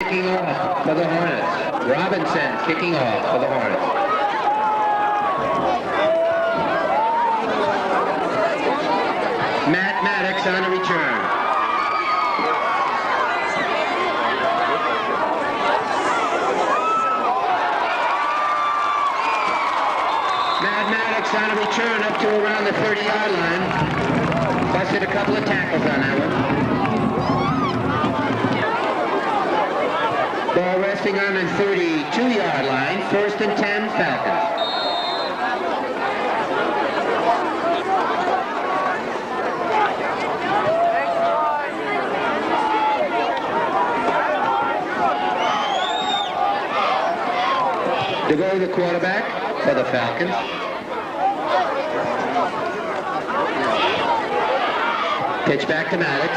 kicking off for the Hornets. Robinson kicking off for the Hornets. Matt Maddox on a return. Matt Maddox on a return up to around the 30-yard line. Busted a couple of tackles on that one. Ball resting on the 32-yard line. 1st and 10, Falcons. To go to the quarterback for the Falcons. Pitch back to Maddox.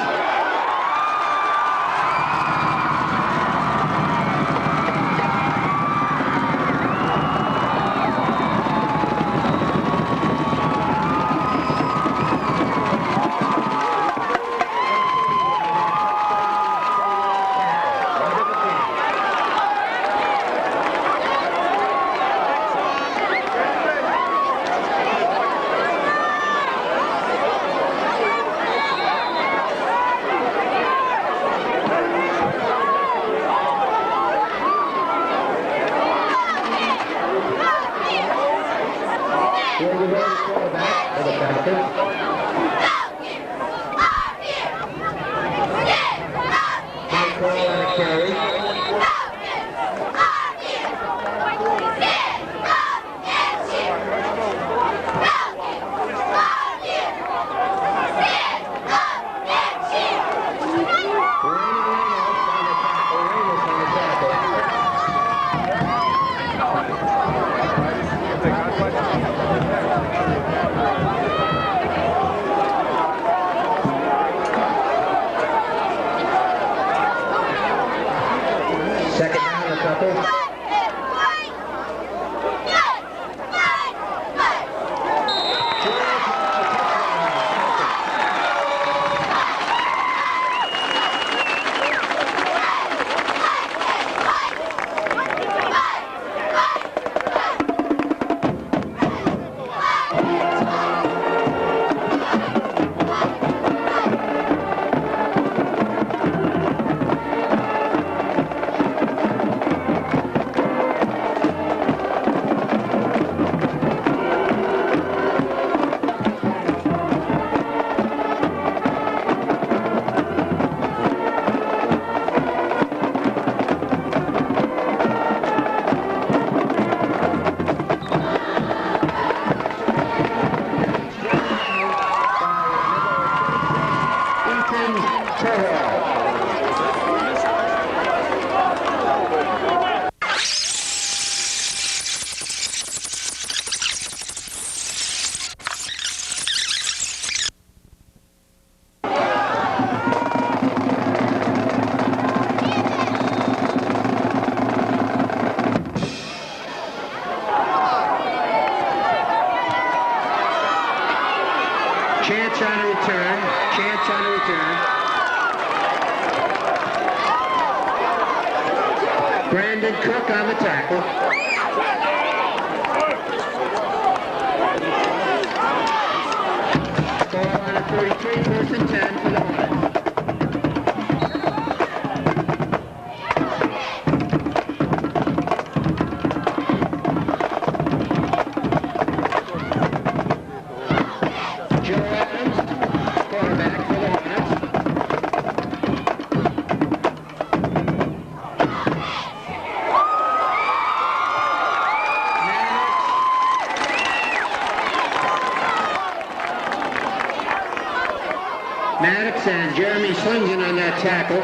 Cook on the tackle. Ball on a 33, 1st and 10 for the Hornets. Joe Evans, quarterback for the Hornets. Maddox and Jeremy Slington on that tackle.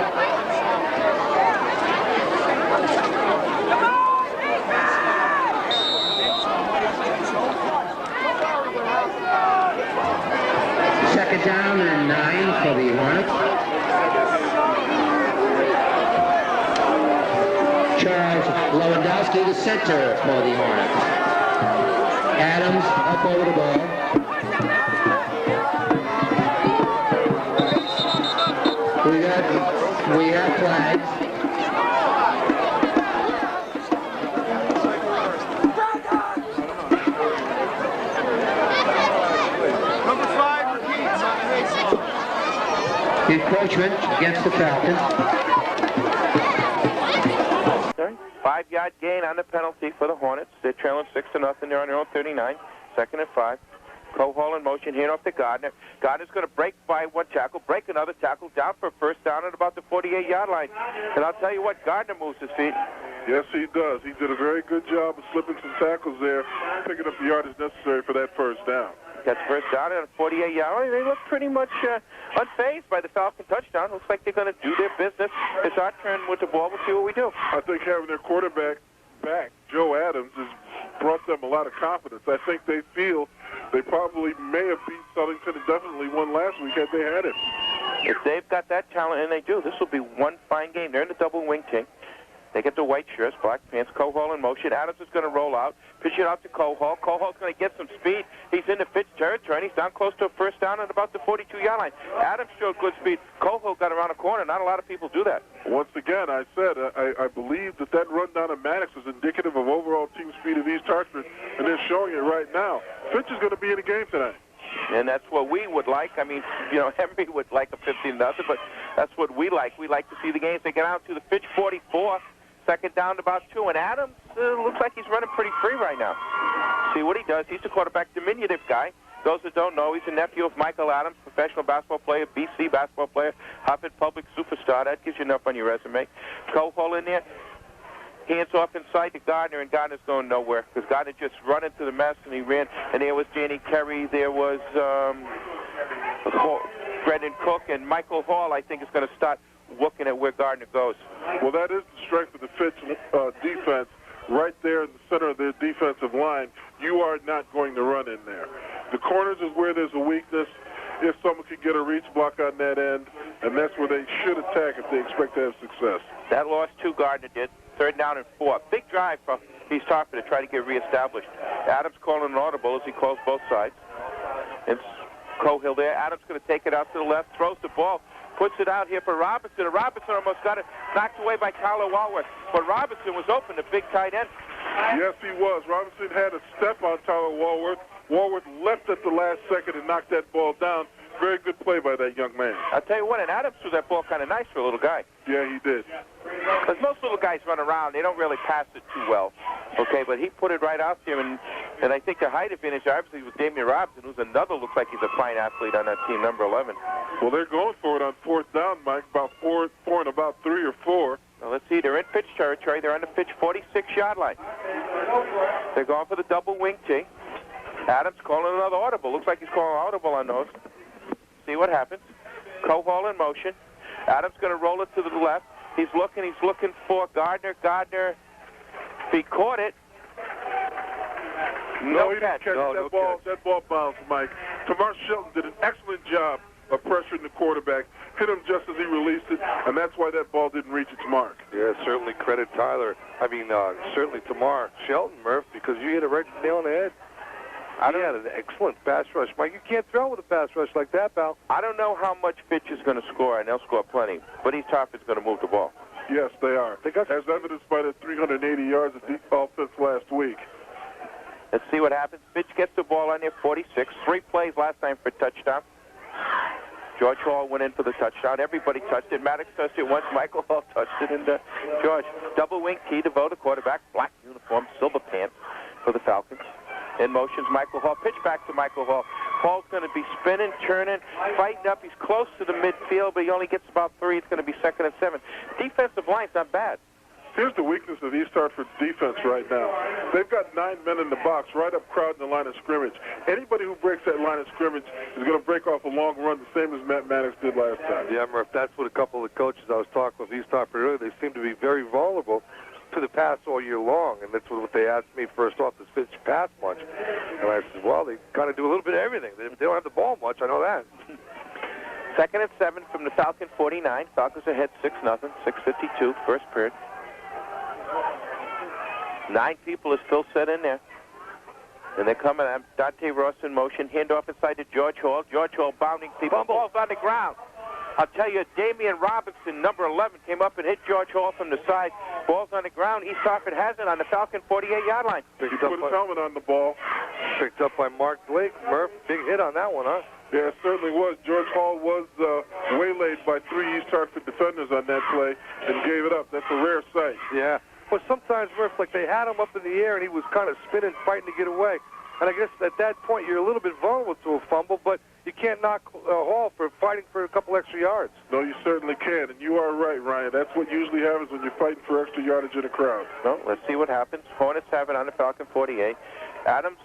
Second down and 9 for the Hornets. Charles Lewandowski, the center for the Hornets. Adams up over the ball. We have flags. Encroachment against the Falcons. 5-yard gain on the penalty for the Hornets. They're trailing 6-0. They're on their own 39. 2nd and 5. Cohol in motion, hand off to Gardner. Gardner's going to break by one tackle, break another tackle, down for a first down at about the 48-yard line. And I'll tell you what, Gardner moves his feet. Yes, he does. He did a very good job of slipping some tackles there, picking up the yardage necessary for that first down. Gets first down at a 48-yard line. They look pretty much unfazed by the Falcon touchdown. Looks like they're going to do their business. It's our turn with the ball. We'll see what we do. I think having their quarterback back, Joe Adams, has brought them a lot of confidence. I think they feel they probably may have beat Southington and definitely won last week had they had it. If they've got that talent, and they do, this will be one fine game. They're in the double wing team. They get the white shirts, black pants, Cohol in motion. Adams is going to roll out, pitch it out to Cohol. Cohol's going to get some speed. He's in the Fitch territory, and he's down close to a first down at about the 42-yard line. Adams showed good speed. Cohol got around a corner. Not a lot of people do that. Once again, I said, I believe that rundown of Maddox is indicative of overall team speed of East Hartford, and they're showing it right now. Fitch is going to be in the game tonight. And that's what we would like. I mean, you know, Henry would like a 15-0, but that's what we like. We like to see the games. They get out to the Fitch 44. 2nd down to about 2, and Adams looks like he's running pretty free right now. See what he does. He's a quarterback diminutive guy. Those that don't know, he's a nephew of Michael Adams, professional basketball player, BC basketball player, Hartford public superstar. That gives you enough on your resume. Cohol in there. Hands off inside to Gardner, and Gardner's going nowhere because Gardner just run into the mess, and he ran. And there was Danny Kerry. There was Brendan Cook, and Michael Hall, I think, is going to start looking at where Gardner goes. Well, that is the strength of the Fitch defense. Right there in the center of their defensive line, you are not going to run in there. The corners is where there's a weakness. If someone could get a reach block on that end, and that's where they should attack if they expect to have success. That lost 2, Gardner did. 3rd down and 4. Big drive for East Hartford to try to get reestablished. Adams calling an audible as he calls both sides. It's Cohill there. Adams going to take it out to the left, throws the ball, puts it out here for Robinson. And Robinson almost got it knocked away by Tyler Walworth. But Robinson was open, the big tight end. Yes, he was. Robinson had a step on Tyler Walworth. Walworth left at the last second and knocked that ball down. Very good play by that young man. I'll tell you what, and Adams threw that ball kind of nice for a little guy. Yeah, he did. Because most little guys run around, they don't really pass it too well. Okay, but he put it right out there, and I think the height advantage obviously was Damian Robinson, who's another, looks like he's a fine athlete on that team, number 11. Well, they're going for it on 4th down, Mike, about four and about 3 or 4. Now, let's see, they're in Fitch territory. They're on the Fitch 46-yard line. They're going for the double wing tee. Adams calling another audible. Looks like he's calling an audible on those. See what happens. Cohol in motion. Adams going to roll it to the left. He's looking for Gardner. Gardner, if he caught it. No, he didn't catch no, that ball. That ball bounced, Mike. Tamar Shelton did an excellent job of pressuring the quarterback. Hit him just as he released it, and that's why that ball didn't reach its mark. Yeah, certainly credit Tyler. Certainly Tamar Shelton, Murph, because you hit it right nail on the head. He had an excellent pass rush, Mike. You can't throw with a pass rush like that, pal. I don't know how much Fitch is going to score, and they'll score plenty. But East Hartford's going to move the ball. Yes, they are. As evidenced by the 380 yards of deep offense last week. Let's see what happens. Fitch gets the ball on there, 46. 3 plays last time for a touchdown. George Hall went in for the touchdown. Everybody touched it. Maddox touched it once. Michael Hall touched it. And George, double wing key to vote a quarterback. Black uniform, silver pants for the Falcons. In motion's Michael Hall. Pitch back to Michael Hall. Hall's going to be spinning, turning, fighting up. He's close to the midfield, but he only gets about 3. It's going to be 2nd and 7. Defensive line's not bad. Here's the weakness of East Hartford's defense right now. They've got 9 men in the box right up crowding the line of scrimmage. Anybody who breaks that line of scrimmage is going to break off a long run, the same as Matt Maddox did last time. Yeah, Murph, that's what a couple of the coaches I was talking with East Hartford earlier, they seem to be very vulnerable to the pass all year long, and that's what they asked me first off, does Fitch pass much? And I said, well, they kind of do a little bit of everything. They don't have the ball much, I know that. 2nd and 7 from the Falcon 49. Falcons ahead 6-0, 6:52, first period. 9 people are still set in there. And they're coming at Dante Ross in motion. Handoff inside to George Hall. George Hall bounding people. Ball's on the ground. I'll tell you, Damian Robinson, number 11, came up and hit George Hall from the side. Ball's on the ground. East Hartford has it on the Falcon 48-yard line. He put his helmet on the ball. Picked up by Mark Blake. Murph, big hit on that one, huh? Yeah, it certainly was. George Hall was waylaid by 3 East Hartford defenders on that play and gave it up. That's a rare sight. Yeah. But sometimes, Murph, like they had him up in the air and he was kind of spinning, fighting to get away. And I guess at that point you're a little bit vulnerable to a fumble, but you can't knock Hall for fighting for a couple extra yards. No, you certainly can. And you are right, Ryan. That's what usually happens when you're fighting for extra yardage in a crowd. Well, let's see what happens. Hornets have it on the Falcon 48. Adams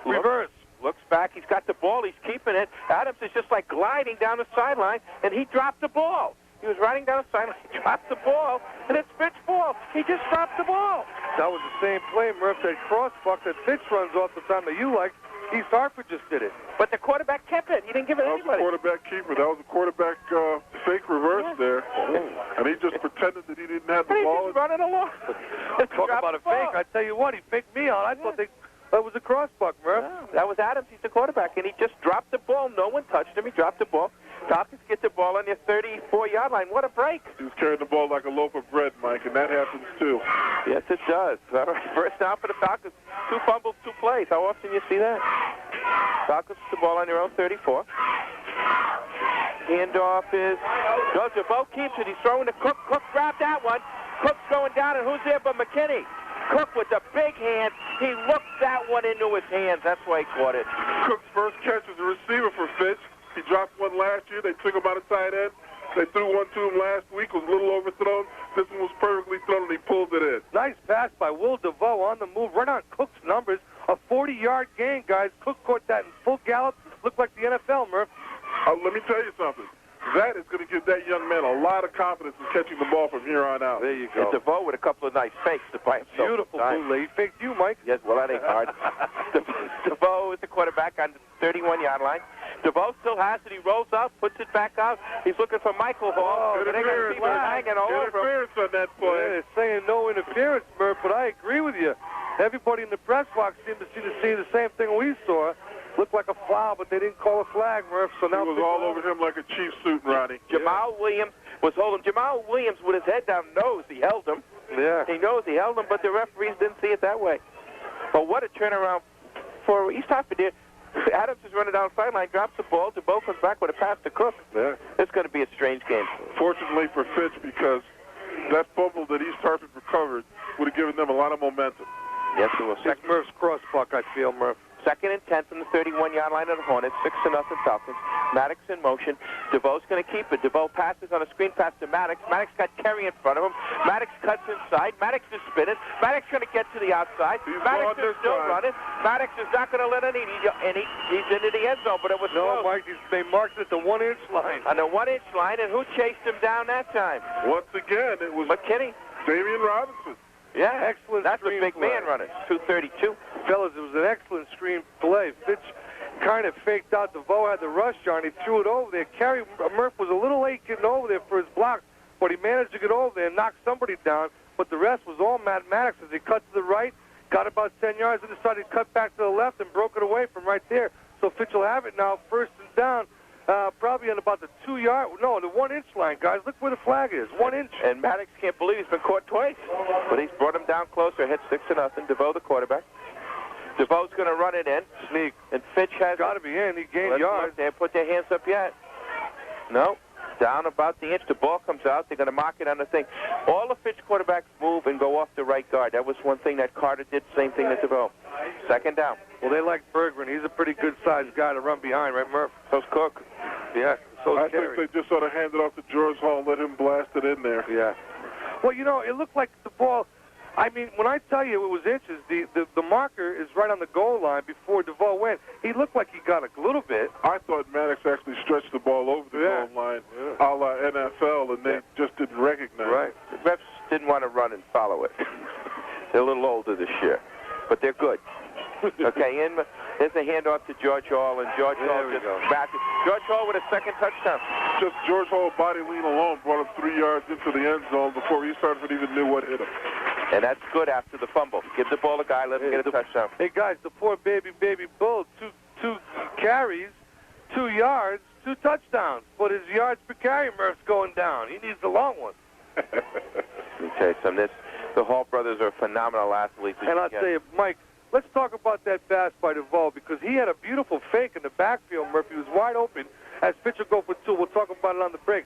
Reverse. Looks back. He's got the ball. He's keeping it. Adams is just like gliding down the sideline, and he dropped the ball. He was riding down the sideline. He dropped the ball, and it's Fitch ball. He just dropped the ball. That was the same play, Murph, that crossbuck that Fitch runs off the time that you like. East Hartford just did it. But the quarterback kept it. He didn't give it That was anybody. a quarterback keeper. That was a quarterback fake reverse there. And he just pretended that he didn't have the He's ball. just running along. Talk about a fake. I tell you what, he faked me out. I thought that was a crossbuck, Murph. No, that was Adams. He's the quarterback, and he just dropped the ball. No one touched him. He dropped the ball. Falcons get the ball on their 34-yard line. What a break. He was carrying the ball like a loaf of bread, Mike, and that happens too. Yes, it does. All right, first down for the Falcons. 2 fumbles, 2 plays. How often you see that? Falcons the ball on their own 34. Handoff is Joseph. Bo keeps it. He's throwing to Cook. Cook grabbed that one. Cook's going down, and who's there but McKinney? Cook with the big hand. He looked that one into his hands. That's why he caught it. Cook's first catch as a receiver for Fitch. He dropped one last year. They took him out of tight end. They threw one to him last week. It was a little overthrown. This one was perfectly thrown, and he pulled it in. Nice pass by Will DeVoe on the move, right on Cook's numbers. A 40-yard gain, guys. Cook caught that in full gallop. Looked like the NFL, Murph. Let me tell you something. That is going to give that young man a lot of confidence in catching the ball from here on out. There you go. And DeVoe with a couple of nice fakes to buy himself. Beautiful bootleg. He faked you, Mike. Yes, well, that ain't hard. DeVoe is the quarterback on the 31-yard line. DeVoe still has it. He rolls out, puts it back out. He's looking for Michael Hall. Oh, They're going to keep him hanging all over him. Interference on that play. Yeah, they're saying no interference, Murph, but I agree with you. Everybody in the press box seemed to see the same thing we saw. Looked like a foul, but they didn't call a flag, Murph. So now he was all over him like a chief suit, Ronnie. Jamal Williams was holding. Jamal Williams, with his head down, knows he held him. Yeah. He knows he held him, but the referees didn't see it that way. But what a turnaround for East Hartford there. Adams is running down the sideline, drops the ball. DeVoe comes back with a pass to Cook. Yeah. It's going to be a strange game. Fortunately for Fitch, because that fumble that East Hartford recovered would have given them a lot of momentum. Yes, it was. It's Murph's crossbuck, I feel, Murph. 2nd and 10 from the 31-yard line of the Hornets. 6-0 Falcons. Maddox in motion. DeVoe's going to keep it. DeVoe passes on a screen pass to Maddox. Maddox got Terry in front of him. Maddox cuts inside. Maddox is spinning. Maddox going to get to the outside. Maddox is still running. Maddox is not going to let any, and he's into the end zone, but it was No, close. Mike, they marked it at the 1-inch line. On the 1-inch line, and who chased him down that time? Once again, it was McKinney. Damian Robinson. Yeah, Excellent that's a screen big play. man running. 232. Fellas, it was an excellent screen play. Fitch kind of faked out. DeVoe had the rush on. He threw it over there. Murph was a little late getting over there for his block, but he managed to get over there and knock somebody down. But the rest was all Maddox as he cut to the right, got about 10 yards, and decided to cut back to the left and broke it away from right there. So Fitch will have it now, 1st and down. Probably on about the 2-yard, no, the 1-inch line, guys. Look where the flag is, 1 inch. And Maddox can't believe he's been caught twice. But he's brought him down closer, hit 6-0. DeVoe, the quarterback. DeVoe's going to run it in. Sneak. And Fitch has Got to be in. He gained Let's yards. look. They haven't put their hands up yet. No. Down about the inch. The ball comes out. They're going to mark it on the thing. All the Fitch quarterbacks move and go off the right guard. That was one thing that Carter did. Same thing that DeVoe. 2nd down. Well, they like Bergman. He's a pretty good-sized guy to run behind, right, Murph? So's Cook. Yeah. So I think they just sort of handed off to George Hall and let him blast it in there. Yeah. Well, you know, it looked like the ball. I mean, when I tell you it was inches, the marker is right on the goal line before DeVoe went. He looked like he got a little bit. I thought Maddox actually stretched the ball over the goal line, a la NFL, and they just didn't recognize it. Right. The refs didn't want to run and follow it. They're a little older this year, but they're good. Okay, there's a handoff to George Hall, and George Hall just backed it. George Hall with a 2nd touchdown. Just George Hall body lean alone brought him 3 yards into the end zone before East Hartford even knew what hit him. And that's good after the fumble. Give the ball a guy, let him get a touchdown. Hey, guys, the poor baby bull, two carries, 2 yards, 2 touchdowns. But his yards per carry, Murph's going down. He needs the long one. Let me tell you something. The Hall brothers are phenomenal athletes. And I'll tell you, Mike, let's talk about that pass by Duvall, because he had a beautiful fake in the backfield, Murphy. Was wide open as Fitch will go for 2. We'll talk about it on the break.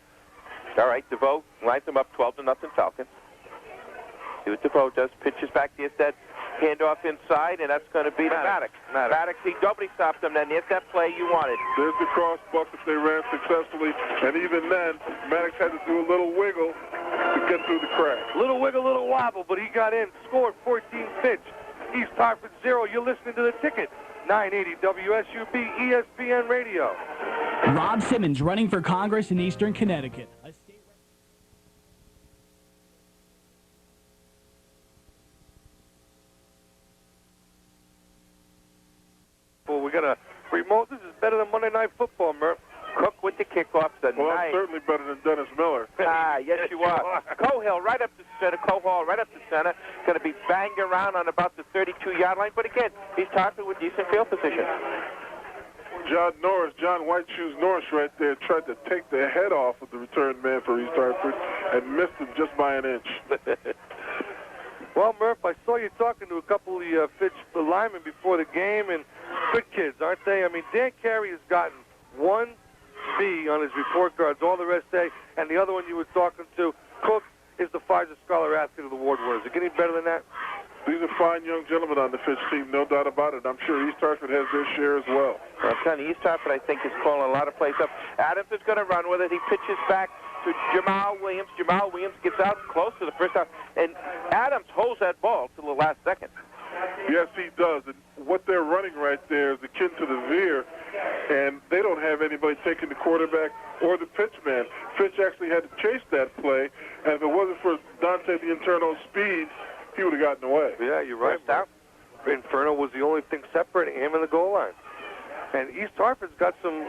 All right, DeVoe lines them up 12-0 Falcons. See what DeVoe does. Pitches back. There's that handoff inside, and that's going to be Maddox. Maddox, nobody stopped him then. There's that play you wanted. There's the cross bucket they ran successfully, and even then, Maddox had to do a little wiggle to get through the crack. Little wiggle, little wobble, but he got in. Scored 14 Fitch. East Hartford 0. You're listening to The Ticket. 980 WSUB ESPN Radio. Rob Simmons running for Congress in Eastern Connecticut. Well, we got a remote. This is better than Monday Night Football, Murph. Cook with the kickoff. Well, I'm certainly better than Dennis Miller. Yes, you are. Cohill right up to center. Cohall right up to center. Going to be banged around on about the 32-yard line. But again, he's targeted with decent field position. John White Shoes Norris right there tried to take the head off of the return man for East Hartford and missed him just by an inch. Well, Murph, I saw you talking to a couple of the Fitch linemen before the game, and good kids, aren't they? I mean, Dan Carey has gotten 1 B on his report cards, all the rest A, and the other one you were talking to, Cook, is the Pfizer Scholar Athlete of the Award winner. Is it getting better than that? These are fine young gentlemen on the Fitch team, no doubt about it. I'm sure East Hartford has their share as well. I'm telling you, East Hartford, I think, is calling a lot of plays up. Adams is going to run with it. He pitches back to Jamal Williams. Jamal Williams gets out close to the first down, and Adams holds that ball till the last second. Yes, he does. And what they're running right there is akin to the veer, and they don't have anybody taking the quarterback or the pitch man. Fitch actually had to chase that play, and if it wasn't for Dante the internal speed, he would have gotten away. Yeah, you're right. Inferno was the only thing separating him and the goal line. And East Hartford's got some,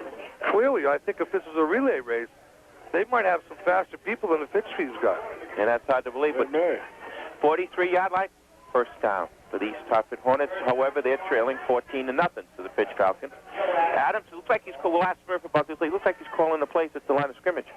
clearly, I think if this was a relay race, they might have some faster people than the Fitch team's got. And that's hard to believe. But 43-yard line, first down for the East Hartford Hornets. However, they're trailing 14-0 to the Fitch Falcons. Adams, it looks like he's calling, we'll ask Murph about this. It looks like he's calling the plays at the line of scrimmage.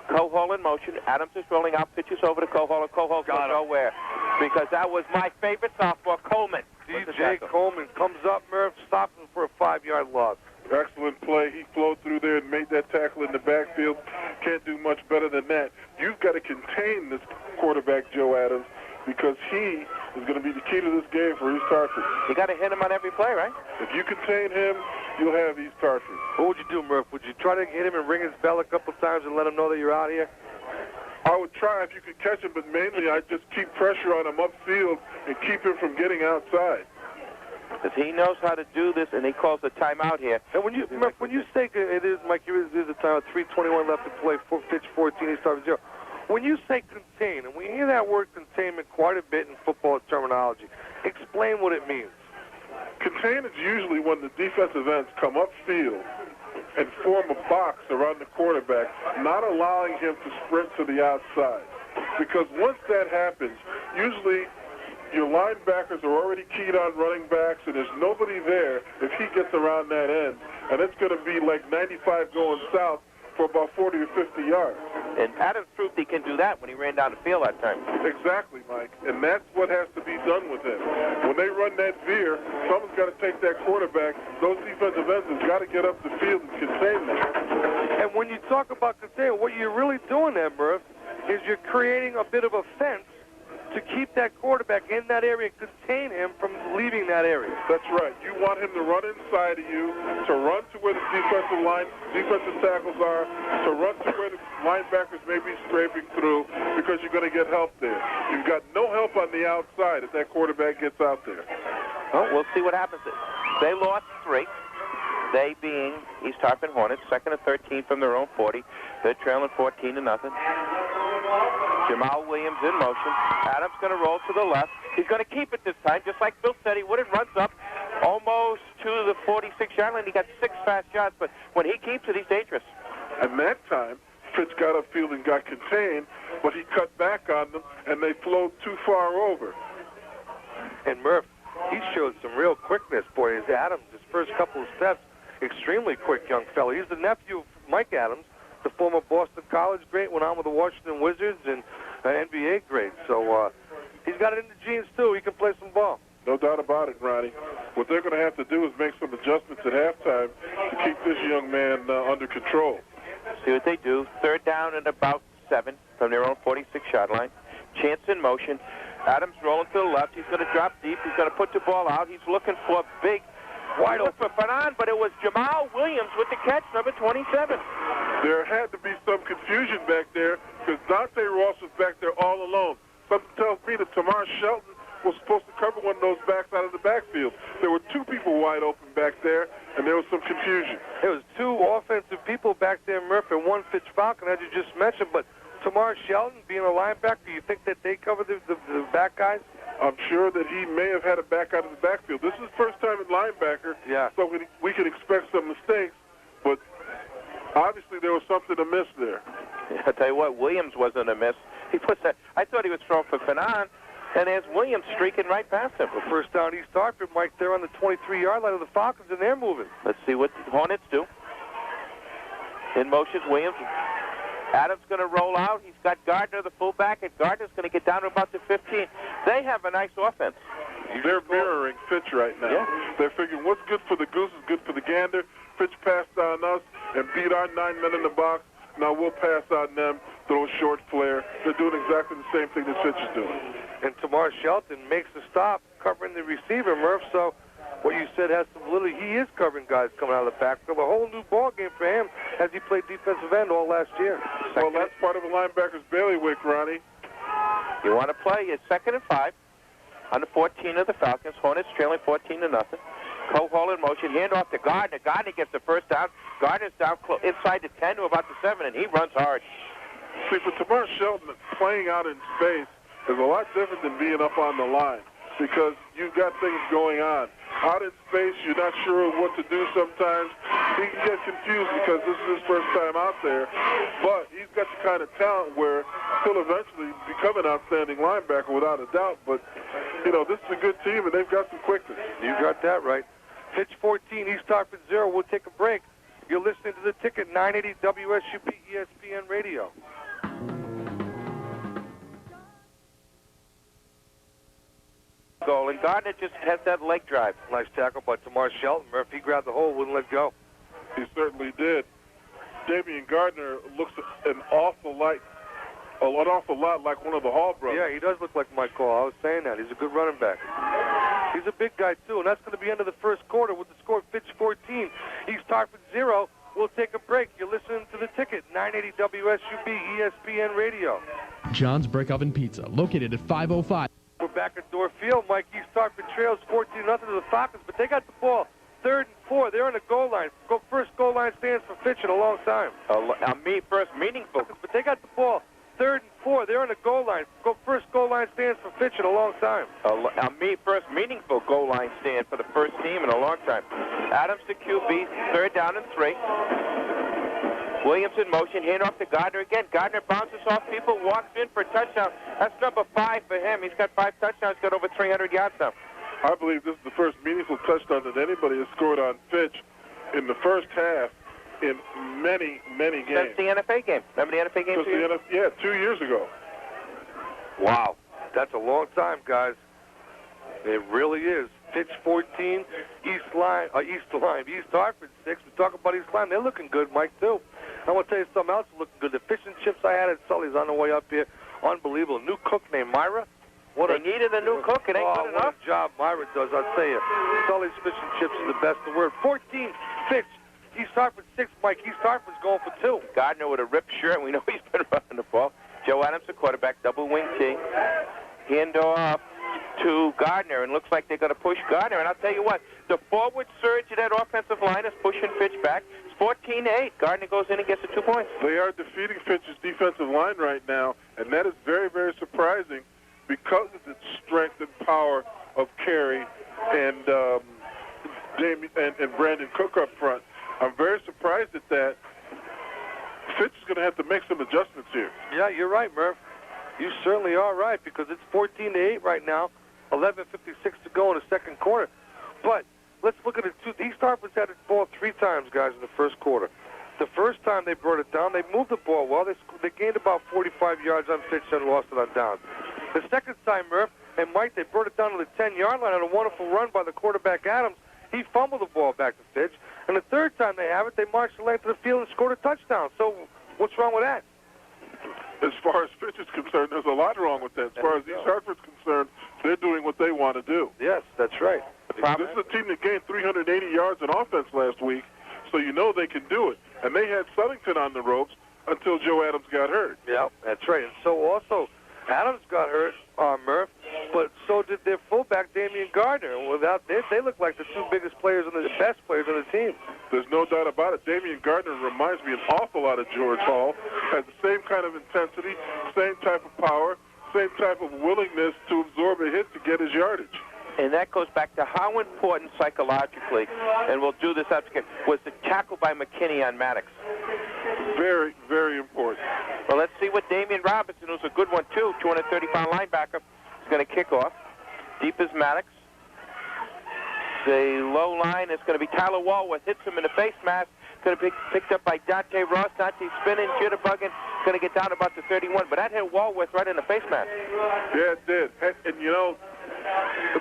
Cohall in motion. Adams is rolling out, pitches over to Cohall, and Cohall goes nowhere. Because that was my favorite sophomore, Coleman. DJ Coleman comes up, Murph, stops him for a 5-yard loss. Excellent play. He flowed through there and made that tackle in the backfield. Can't do much better than that. You've got to contain this quarterback, Joe Adams, because he is going to be the key to this game for East Hartford. You got to hit him on every play, right? If you contain him, you'll have East Hartford. What would you do, Murph? Would you try to hit him and ring his bell a couple times and let him know that you're out here? I would try if you could catch him, but mainly I'd just keep pressure on him upfield and keep him from getting outside. Because he knows how to do this, and he calls a timeout here. And when you say it is, Mike, it is a timeout, 3:21 left to play, Fitch 14, East Hartford 0. When you say contain, and we hear that word containment quite a bit in football terminology, explain what it means. Contain is usually when the defensive ends come upfield and form a box around the quarterback, not allowing him to sprint to the outside. Because once that happens, usually your linebackers are already keyed on running backs, and there's nobody there if he gets around that end. And it's going to be like 95 going south for about 40 or 50 yards. And Adams proved he can do that when he ran down the field that time. Exactly, Mike. And that's what has to be done with him. When they run that veer, someone's got to take that quarterback. Those defensive ends have got to get up the field and contain them. And when you talk about contain, what you're really doing there, Murph, is you're creating a bit of a fence to keep that quarterback in that area and contain him from leaving that area. That's right. You want him to run inside of you, to run to where the defensive tackles are, to run to where the linebackers may be scraping through, because you're going to get help there. You've got no help on the outside if that quarterback gets out there. Well, we'll see what happens. They lost 3. They being East Hartford Hornets, 2nd and 13 from their own 40. They're trailing 14-0. Jamal Williams in motion. Adams going to roll to the left. He's going to keep it this time, just like Bill said he would. It runs up almost to the 46-yard line. He got 6 fast shots, but when he keeps it, he's dangerous. And that time, Fitch got upfield and got contained, but he cut back on them, and they flowed too far over. And Murph, he showed some real quickness, boy. As Adams, his first couple of steps, extremely quick young fella. He's the nephew of Mike Adams, the former Boston College great, went on with the Washington Wizards and NBA great. So he's got it in the genes, too. He can play some ball. No doubt about it, Ronnie. What they're going to have to do is make some adjustments at halftime to keep this young man under control. See what they do. Third down and about 7 from their own 46-yard line. Chance in motion. Adams rolling to the left. He's going to drop deep. He's going to put the ball out. He's looking for big, wide open Fanon, but it was Jamal Williams with the catch, number 27. There had to be some confusion back there because Dante Ross was back there all alone. Something tells me that Tamar Shelton was supposed to cover one of those backs out of the backfield. There were 2 people wide open back there, and there was some confusion. There was 2 offensive people back there, Murph, and 1 Fitch Falcon, as you just mentioned. But Tamar Shelton, being a linebacker, you think that they cover the back guys? I'm sure that he may have had a back out of the backfield. This is his first time at linebacker, so we can expect some mistakes, but obviously there was something amiss there. Yeah, I'll tell you what, Williams wasn't amiss. He puts that. I thought he was throwing for Fanon, and there's Williams streaking right past him. Well, first down East Hartford, Mike, they're on the 23-yard line of the Falcons, and they're moving. Let's see what the Hornets do. In motion, Williams. Adams going to roll out. He's got Gardner, the fullback, and Gardner's going to get down to about the 15. They have a nice offense. They're mirroring Fitch right now. Yeah. They're figuring what's good for the goose is good for the gander. Fitch passed on us and beat our 9 men in the box. Now we'll pass on them, throw a short flare. They're doing exactly the same thing that Fitch is doing. And Tamar Shelton makes the stop covering the receiver, Murph, so what you said has some validity. He is covering guys coming out of the backfield. A whole new ball game for him as he played defensive end all last year. Well, that's part of a linebacker's bailiwick, Ronnie. You want to play? It's 2nd and 5 on the 14 of the Falcons. Hornets trailing 14-0. Cole in motion. Hand off to Gardner. Gardner gets the first down. Gardner's down inside the 10 to about the 7, and he runs hard. See, for Tamar Shelton, playing out in space is a lot different than being up on the line because you've got things going on. Out in space, you're not sure what to do sometimes. He can get confused because this is his first time out there, but he's got the kind of talent where he'll eventually become an outstanding linebacker without a doubt. But, you know, this is a good team, and they've got some quickness. You got that right. Fitch 14, East Hartford 0. We'll take a break. You're listening to The Ticket, 980 WSUP ESPN Radio. Goal, and Gardner just has that leg drive. Nice tackle by Tamar Shelton. Murph, he grabbed the hole, wouldn't let go. He certainly did. Damian Gardner looks an awful lot like one of the Hall brothers. Yeah, he does look like Mike Hall. I was saying that. He's a good running back. He's a big guy, too, and that's going to be end of the first quarter with the score Fitch 14, East Hartford 0. We'll take a break. You're listening to The Ticket, 980 WSUB ESPN Radio. John's Brick Oven Pizza, located at 505. We're back at Dorr Field. Mike, East Hartford trails 14-0 to the Falcons, but they got the ball 3rd and 4. They're on the goal line. First goal line stands for Fitch in a long time. First meaningful. But they got the ball 3rd and 4. They're on the goal line. First goal line stands for Fitch in a long time. First meaningful goal line stand for the first team in a long time. Adams to QB, 3rd down and 3. Williams in motion, hand off to Gardner again. Gardner bounces off people, walks in for a touchdown. That's number 5 for him. He's got 5 touchdowns, got over 300 yards now. I believe this is the first meaningful touchdown that anybody has scored on Fitch in the first half in many, many games. Since the NFA game. Remember the NFA game? Yeah, 2 years ago. Wow. That's a long time, guys. It really is. Fitch 14, East Hartford 6. We talk about East Line. They're looking good, Mike, too. I want to tell you something else looking good. The fish and chips I had at Sully's on the way up here, unbelievable. New cook named Myra. They needed a new cook. It ain't good enough. What a job Myra does, I'll tell you. Sully's fish and chips is the best in the world. 14, Fitch. East Hartford 6, Mike. East Hartford's going for 2. Gardner with a ripped shirt. We know he's been running the ball. Joe Adams, the quarterback, double wing T. Hand off to Gardner, and looks like they're going to push Gardner. And I'll tell you what, the forward surge of that offensive line is pushing Fitch back. It's 14-8. Gardner goes in and gets the 2 points. They are defeating Fitch's defensive line right now, and that is very, very surprising because of the strength and power of Carey and Brandon Cook up front. I'm very surprised at that. Fitch is going to have to make some adjustments here. Yeah, you're right, Murph. You certainly are right because it's 14-8 right now, 11:56 to go in the second quarter. But let's look at it, too. East Hartford's had the ball 3 times, guys, in the first quarter. The first time they brought it down, they moved the ball well. They gained about 45 yards on Fitch and lost it on downs. The second time, Murph, And, Mike, they brought it down to the 10-yard line on a wonderful run by the quarterback, Adams. He fumbled the ball back to Fitch. And the third time they have it, they marched the length of the field and scored a touchdown. So what's wrong with that? As far as Fitch is concerned, there's a lot wrong with that. As far as East Hartford's concerned, they're doing what they want to do. Yes, that's right. This is a team that gained 380 yards in offense last week, so you know they can do it. And they had Southington on the ropes until Joe Adams got hurt. Yeah, that's right. And so also, Adams got hurt, Murph, but so did their fullback, Damian Gardner. And without this, they look like the two biggest players and the best players on the team. There's no doubt about it. Damian Gardner reminds me an awful lot of George Hall. Has the same kind of intensity, same type of power, same type of willingness to absorb a hit to get his yardage. And that goes back to how important psychologically, and we'll do this up again, was the tackle by McKinney on Maddox. Very, very important. Well, let's see what Damian Robinson, who's a good one too, 230-pound linebacker, is going to kick off. Deep is Maddox. The low line is going to be Tyler Walworth. Hits him in the face mask. Going to be picked up by Dante Ross. Dante spinning, jitterbugging. Going to get down about the 31. But that hit Walworth right in the face mask. Yeah, it did. And, you know,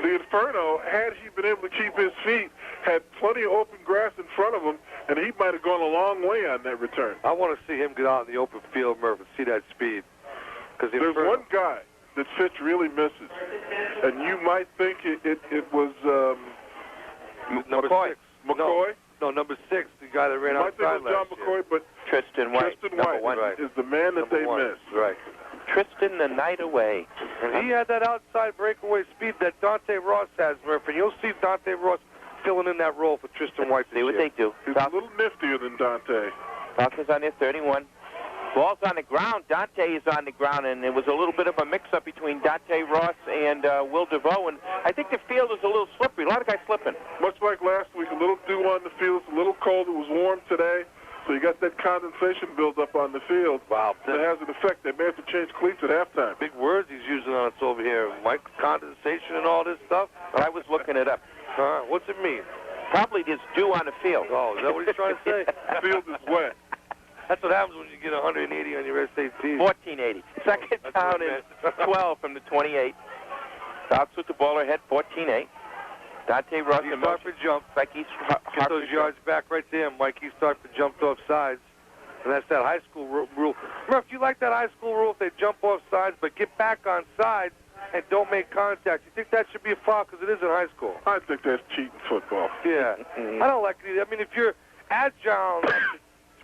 the Inferno, had he been able to keep his feet, had plenty of open grass in front of him, and he might have gone a long way on that return. I want to see him get out in the open field, Murph, and see that speed. There's one guy that Fitch really misses, and you might think it was number McCoy. 6. McCoy. No, number 6, the guy that ran I think outside it was John last McCoy, year. but Tristan White. Tristan number White one. Right. is the man that Number they one. missed. Right. Tristan the night away. And he had that outside breakaway speed that Dante Ross has, Murph, and you'll see Dante Ross filling in that role for Tristan White this See what year. they do. He's a little niftier than Dante. Falcons on their 31. Ball's on the ground. Dante is on the ground, and it was a little bit of a mix-up between Dante Ross and Will DeVoe. And I think the field is a little slippery. A lot of guys slipping. Much like last week, a little dew on the field, it's a little cold. It was warm today, so you got that condensation buildup on the field. Wow. That has an effect. They may have to change cleats at halftime. Big words he's using on us over here. Mike, condensation and all this stuff. But I was looking it up. What's it mean? Probably there's dew on the field. Oh, is that what he's trying to say? The field is wet. That's what happens when you get 180 on your SAT. 1480. Second That's down what I is meant. 12 from the 28. Falcons with the ball ahead, 14-8. Dante Ross He's in start motion. for jump. Like he's Get those yards back right there, Mike. He starts for jumped off sides. And that's that high school rule. Remember, if you like that high school rule, if they jump off sides but get back on sides and don't make contact, you think that should be a foul because it is in high school? I think that's cheating football. Yeah. I don't like it either. I mean, if you're agile enough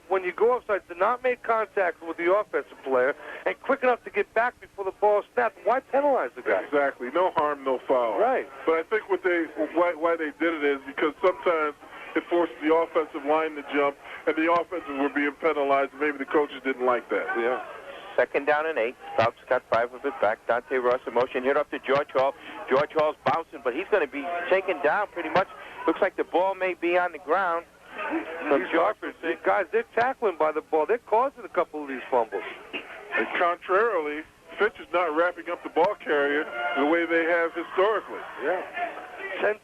when you go offside to not make contact with the offensive player and quick enough to get back before the ball is snapped, why penalize the guy? Exactly. No harm, no foul. Right. But I think why they did it is because sometimes it forced the offensive line to jump, and the offenses were being penalized. Maybe the coaches didn't like that. Yeah. Second down and 8. Falcons got 5 of it back. Dante Ross in motion. Hit up to George Hall. George Hall's bouncing, but he's going to be taken down pretty much. Looks like the ball may be on the ground. These Hartford guys, they're tackling by the ball. They're causing a couple of these fumbles. And contrarily, Fitch is not wrapping up the ball carrier the way they have historically. Yeah.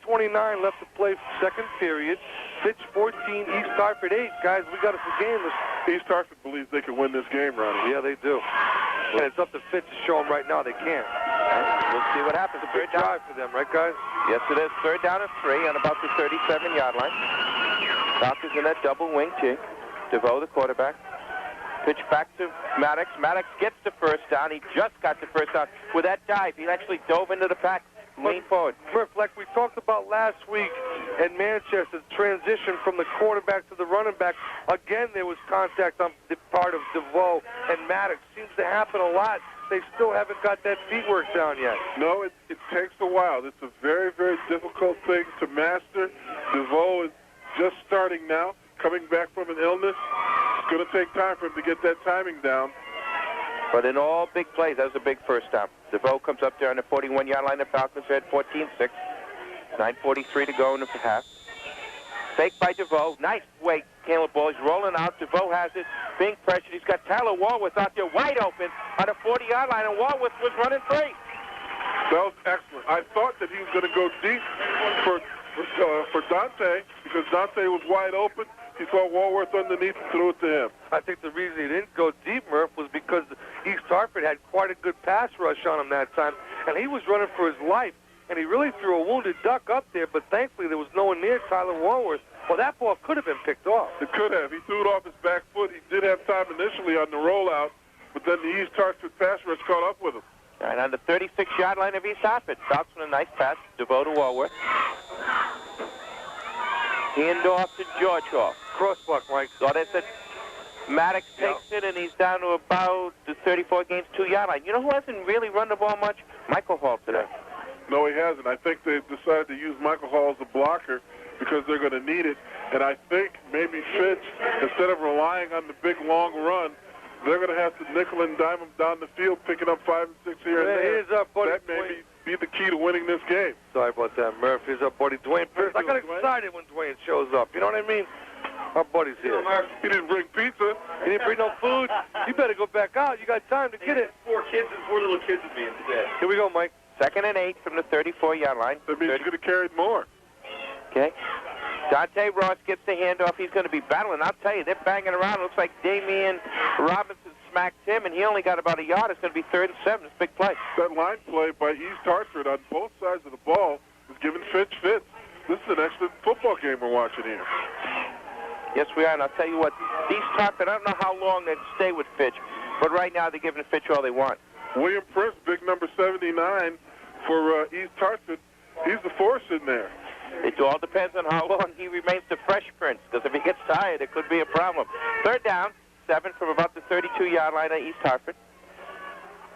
10:29 left to play, second period. Fitch 14, East Hartford 8. Guys, we got us a game. East Hartford believes they can win this game, Ronnie. Yeah, they do. And it's up to Fitch to show them right now they can. We'll see what happens. It's a big drive for them, right, guys? Yes, it is. Third down and 3 on about the 37-yard line. Falcons in that double wing tee. DeVoe, the quarterback. Pitch back to Maddox. Maddox gets the first down. He just got the first down. With that dive, he actually dove into the pack, leaned forward. Murph, like we talked about last week in Manchester, transition from the quarterback to the running back. Again, there was contact on the part of DeVoe and Maddox. Seems to happen a lot. They still haven't got that feet work down yet. No, it takes a while. It's a very, very difficult thing to master. DeVoe is just starting now, coming back from an illness. It's going to take time for him to get that timing down. But in all big plays, that was a big first down. DeVoe comes up there on the 41-yard line. The Falcons are at 14-6. 9:43 to go in the half. Fake by DeVoe. Nice weight, Caleb Ball. He's rolling out. DeVoe has it. Being pressured. He's got Tyler Walworth out there wide open on the 40-yard line, and Walworth was running free. That was excellent. I thought that he was going to go deep for Dante because Dante was wide open. He saw Walworth underneath and threw it to him. I think the reason he didn't go deep, Murph, was because East Hartford had quite a good pass rush on him that time, and he was running for his life, and he really threw a wounded duck up there, but thankfully there was no one near Tyler Walworth. Well, that ball could have been picked off. It could have. He threw it off his back foot. He did have time initially on the rollout, but then the East Hartford pass rush caught up with him. All right, on the 36-yard line of East Hartford. Falcon with a nice pass. DeVoe to Walworth. Handoff to George Hall. Crossbuck, Mike. So that's it. Maddox takes it, and he's down to about the 34 games 2-yard line. You know who hasn't really run the ball much? Michael Hall today. No, he hasn't. I think they've decided to use Michael Hall as a blocker because they're going to need it. And I think maybe Fitch, instead of relying on the big, long run, they're going to have to nickel and dime him down the field, picking up 5 and 6 here and there. Here's up, buddy. That may be the key to winning this game. Sorry about that, Murph. Here's our buddy Dwayne Pierce. I got excited when Dwayne shows up. You know what I mean? Our buddy's here. He didn't bring pizza. He didn't bring no food. You better go back out. You got time to get it. 4 little kids with me today. Here we go, Mike. 2nd and 8 from the 34-yard line. That means you could have carried more. Okay. Dante Ross gets the handoff. He's going to be battling. I'll tell you, they're banging around. It looks like Damian Robinson smacked him, and he only got about a yard. It's going to be 3rd and 7. It's a big play. That line play by East Hartford on both sides of the ball is giving Fitch fits. This is an excellent football game we're watching here. Yes, we are, and I'll tell you what, East Hartford, I don't know how long they'd stay with Fitch, but right now they're giving Fitch all they want. William Prince, big number 79 for East Hartford. He's the force in there. It all depends on how long he remains the fresh Prince, because if he gets tired, it could be a problem. 3rd down, 7 from about the 32-yard line of East Hartford.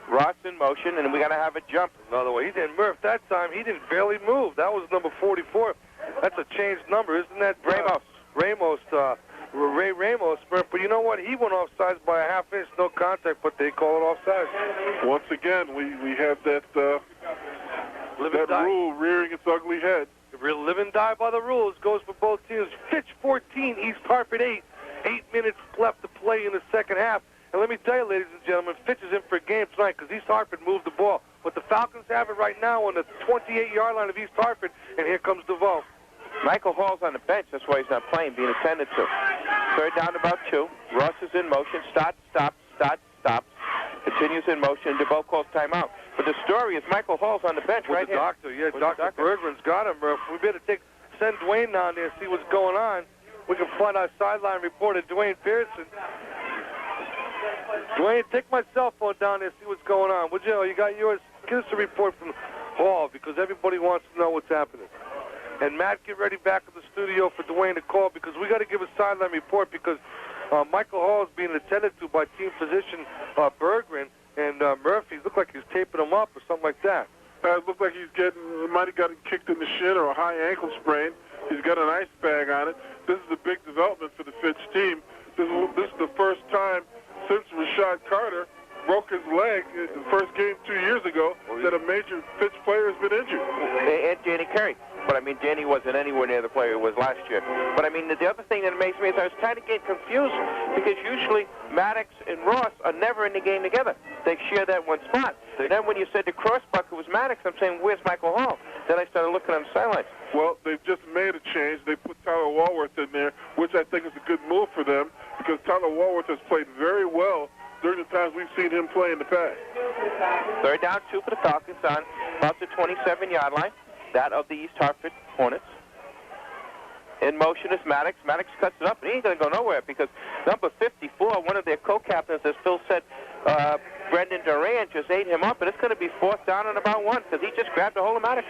Ross in motion, and we got to have a jump. Another way. He didn't Murph that time. He didn't barely move. That was number 44. That's a changed number, isn't that? Ray Ramos, Murph. But you know what? He went offsides by a half inch, no contact, but they call it offsides. Once again, we have that rule rearing its ugly head. Live and die by the rules. Goes for both teams. Fitch 14, East Hartford 8. 8 minutes left to play in the second half. And let me tell you, ladies and gentlemen, Fitch is in for a game tonight because East Hartford moved the ball. But the Falcons have it right now on the 28-yard line of East Hartford, and here comes DeVoe. Michael Hall's on the bench. That's why he's not playing, being attended to. 3rd down, about 2. Ross is in motion. Stop. Continues in motion. DeVoe calls timeout. But the story is Michael Hall's on the bench right here. Dr. Bergman's got him, Murph. We better send Dwayne down there and see what's going on. We can find our sideline reporter, Dwayne Pearson. Dwayne, take my cell phone down there and see what's going on. Would you? You got yours? Give us a report from Hall because everybody wants to know what's happening. And Matt, get ready back in the studio for Dwayne to call because we got to give a sideline report because Michael Hall is being attended to by team physician Berggren, and Murphy looked like he's taping him up or something like that. It looked like might have gotten kicked in the shin or a high ankle sprain. He's got an ice bag on it. This is a big development for the Fitch team. This is the first time since Rashad Carter broke his leg in the first game 2 years ago that a major Fitch player has been injured. And Danny Carey. But, I mean, Danny wasn't anywhere near the player he was last year. But, I mean, the other thing that amazed me is I was kind of getting confused because usually Maddox and Ross are never in the game together. They share that one spot. And then when you said the crossbuck, it was Maddox, I'm saying, where's Michael Hall? Then I started looking on the sidelines. Well, they've just made a change. They put Tyler Walworth in there, which I think is a good move for them because Tyler Walworth has played very well during the times we've seen him play in the past. 3rd down, 2 for the Falcons on about the 27-yard line. That of the East Hartford Hornets. In motion is Maddox. Maddox cuts it up, and he ain't going to go nowhere because number 54, one of their co-captains, as Phil said, Brendan Durant just ate him up, and it's going to be 4th down and about 1 because he just grabbed a hold of Maddox.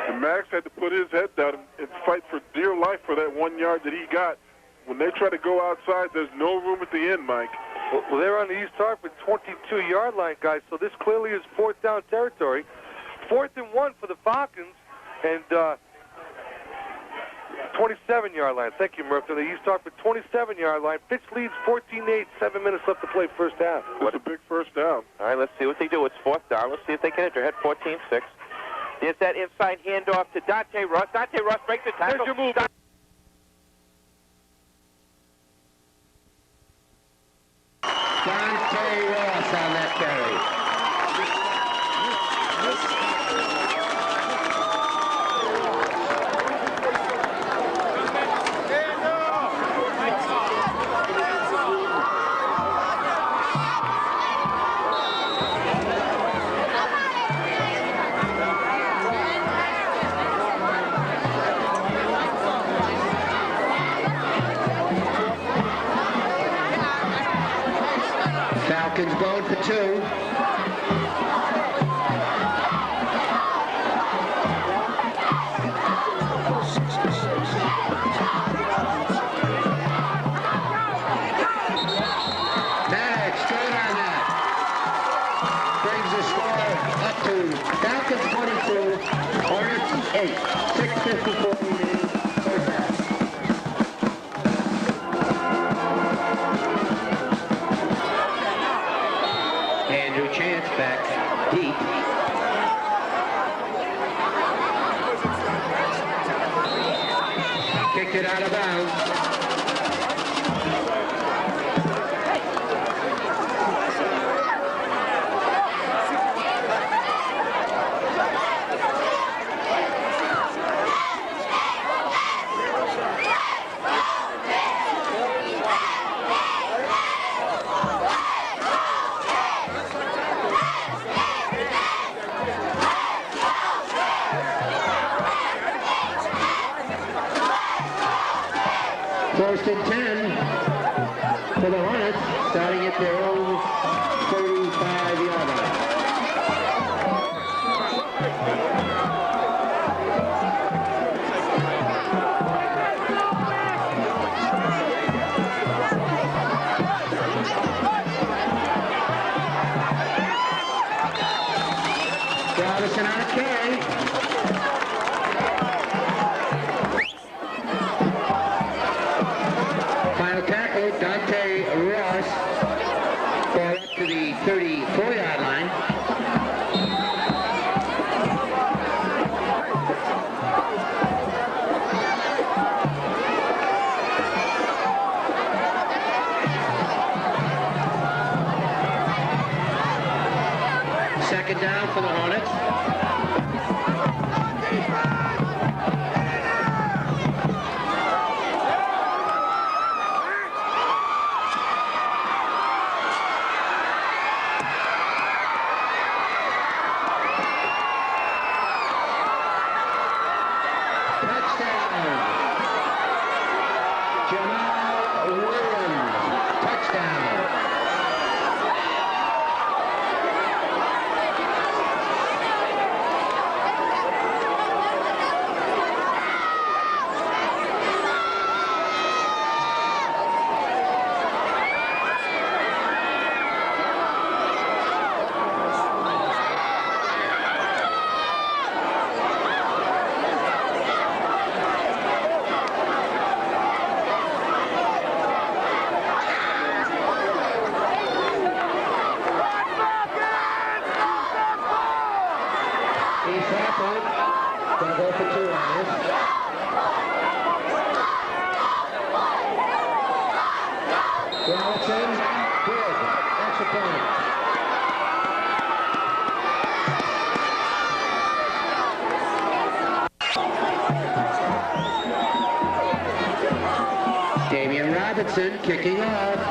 And Maddox had to put his head down and fight for dear life for that 1 yard that he got. When they try to go outside, there's no room at the end, Mike. Well, they're on the East Hartford 22-yard line, guys, so this clearly is 4th down territory. 4th and 1 for the Falcons. And 27-yard line. Thank you, Murphy. The East Hartford 27-yard line. Fitch leads 14-8. 7 minutes left to play first half. What a big first down. All right, let's see what they do. It's 4th down. Let's see if they can enter. Head 14-6. There's that inside handoff to Dante Ross. Dante Ross breaks the tackle. There's your move. Dante Ross on that carry. Falcons going for 2. Maddox straight on that. Brings the score up to Falcons 22, Hornets 8. 6:54 remaining first half. Andrew Chance back deep. Kicked it out of bounds. First and 10 for the Hornets, starting at their own 35-yard line. Robinson on a carry. Ross, ball up to the 34-yard line. Second down for the Hornets. Gonna go for 2 on this. Robinson, good. Extra point. Damian Robinson kicking off.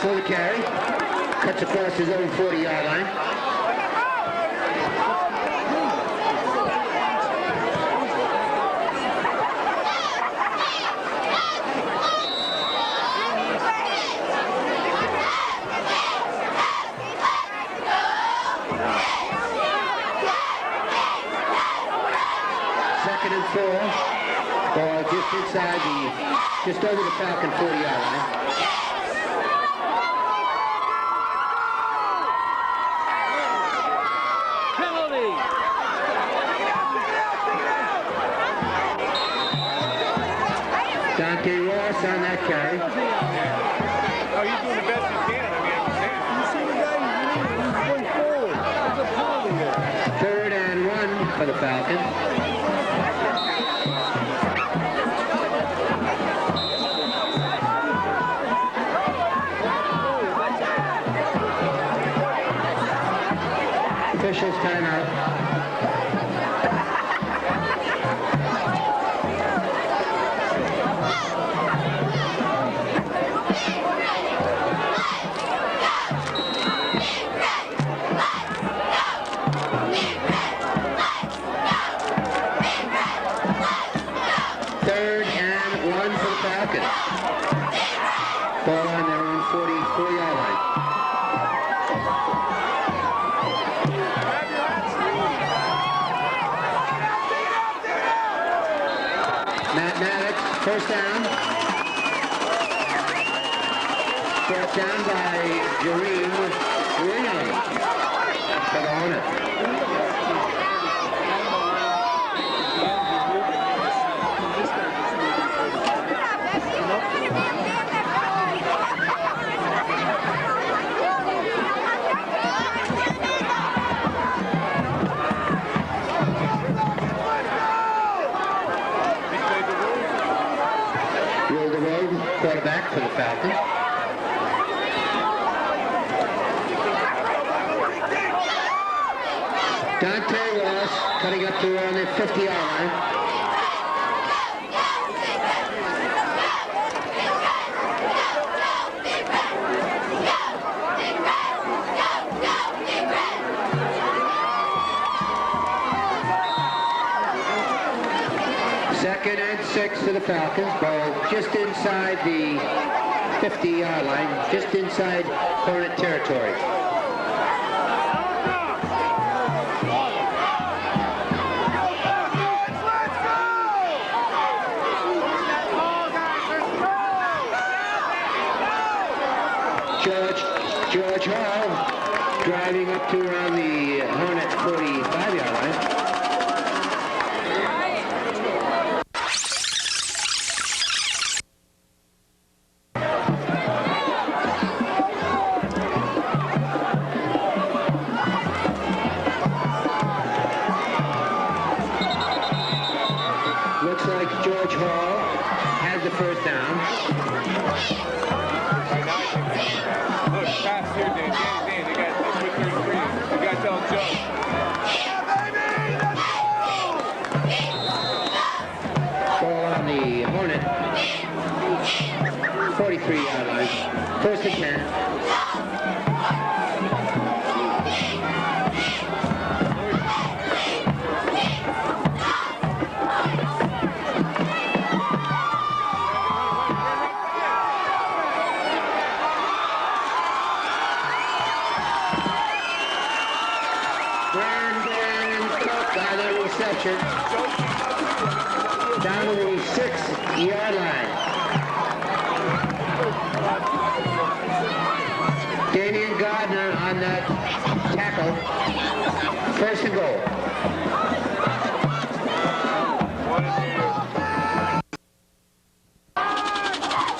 For the carry, cuts across his own 40-yard line. Second and 4. Ball just inside just over the Falcon 40-yard line. Penalty. Dante Ross on that carry. Oh, he's doing the best he can. I mean, I'm saying. You see the guy he's going forward. There's a penalty there. 3rd and 1 for the Falcons. Officials timeout. Third and 1 for the Falcons. Ball on their own 44-yard line. Matt Maddox, first down. Brought down by Jareem Williams for the Hornets. Quarterback for the Falcons. Dante Ross cutting up to on the 50-yard line. Second and 6 to the Falcons. Ball just inside the 50-yard line, just inside Hornet territory. George Hall driving up to around the Hornet 45-yard line. Looks like George Hall has the first down. Look, pass here, Dan. They got 33. You got to tell Joe. Ball on the Hornet 43-yard line. First and 10. Down to the 6-yard line. Damian Gardner on that tackle. First and goal.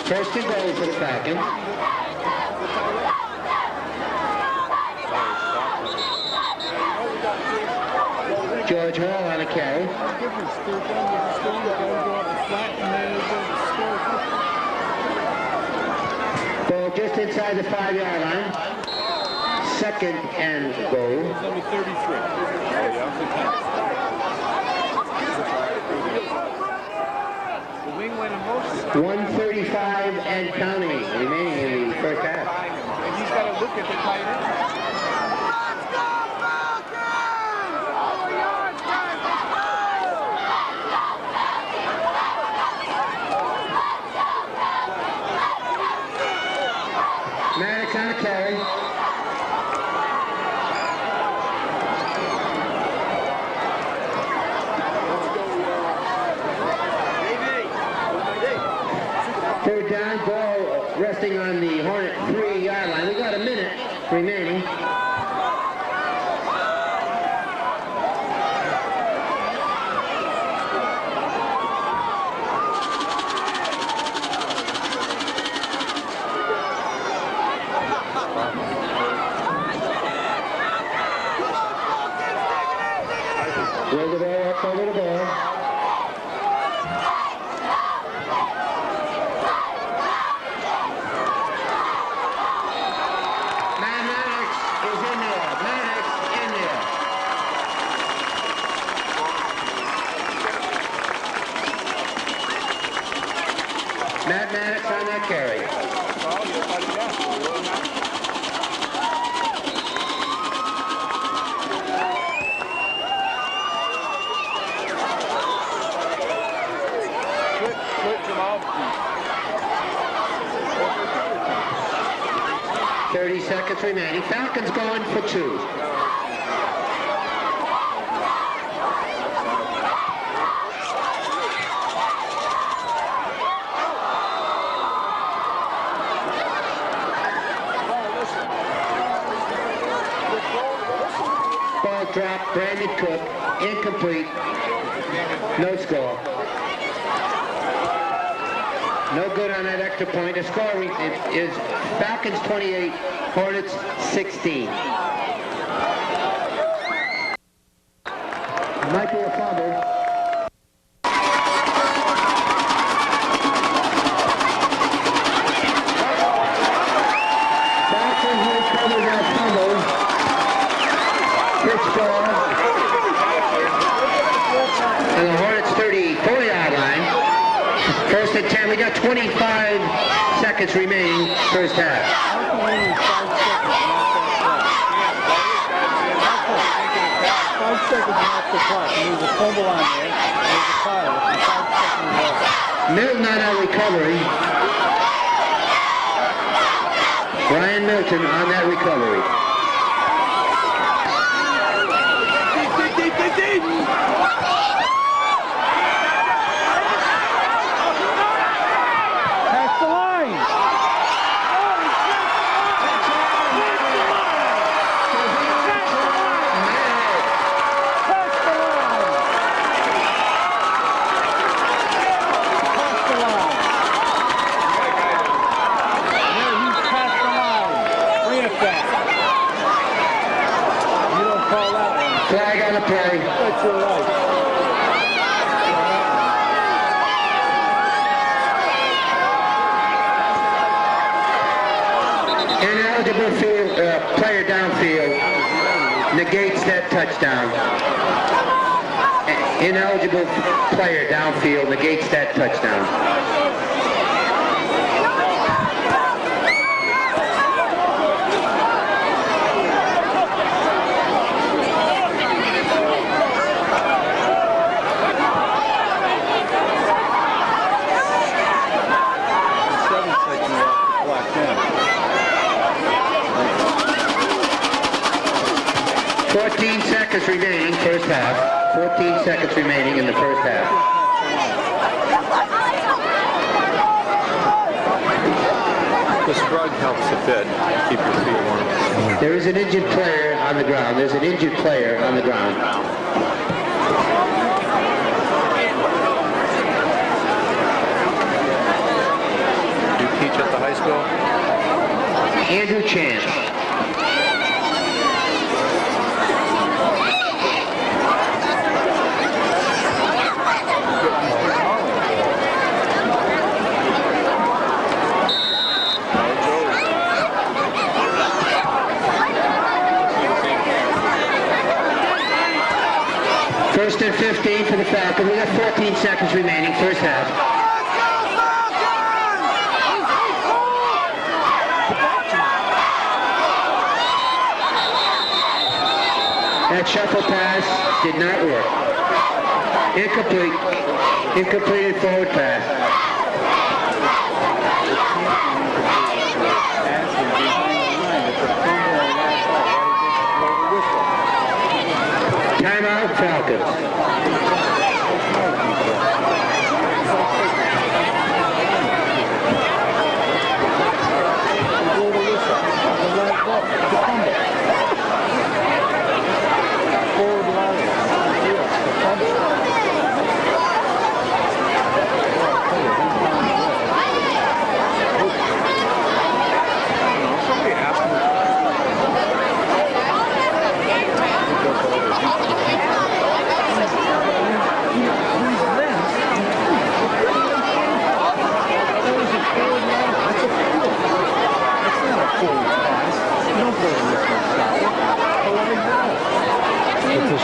First and goal for the Falcons. George Hall on a carry. Ball just inside the 5-yard line. Second and goal. Number 33. 1:35 and counting remaining in the first half. And he's got to look at the tight end. Maddox on a carry. resting on the Hornet 3-yard line. We got a minute remaining. Where's the ball up over the ball? Maddox is in there. Maddox in there. Matt Maddox on that carry. Switch him off. 30 seconds remaining. Falcons going for 2. Ball dropped. Brandon Cook. Incomplete. No score. No good on that extra point. The score is Falcons 28, Hornets 16. Might be a fumble. Falcons recovered that fumble. Fitch ball. And the Hornets 34-yard line. First and 10. We got 25 seconds remaining first half. 5 seconds off the clock. There's a fumble on there. There's a foul. It's 5 seconds left. Milton on that recovery. Brian Milton on that recovery. Pass the line. Flag on the play. That's your right. Ineligible field, player downfield negates that touchdown. Ineligible player downfield negates that touchdown. Yeah. 14 seconds remaining, first half. 14 seconds remaining in the first half. The shrug helps a bit. Keep your feet warm. There is an injured player on the ground. There's an injured player on the ground. Do you teach at the high school? Andrew Chance. First and 15 for the Falcons. We got 14 seconds remaining, first half. That shuffle pass did not work. Incomplete. Incompleted forward pass. Timeout, Falcons.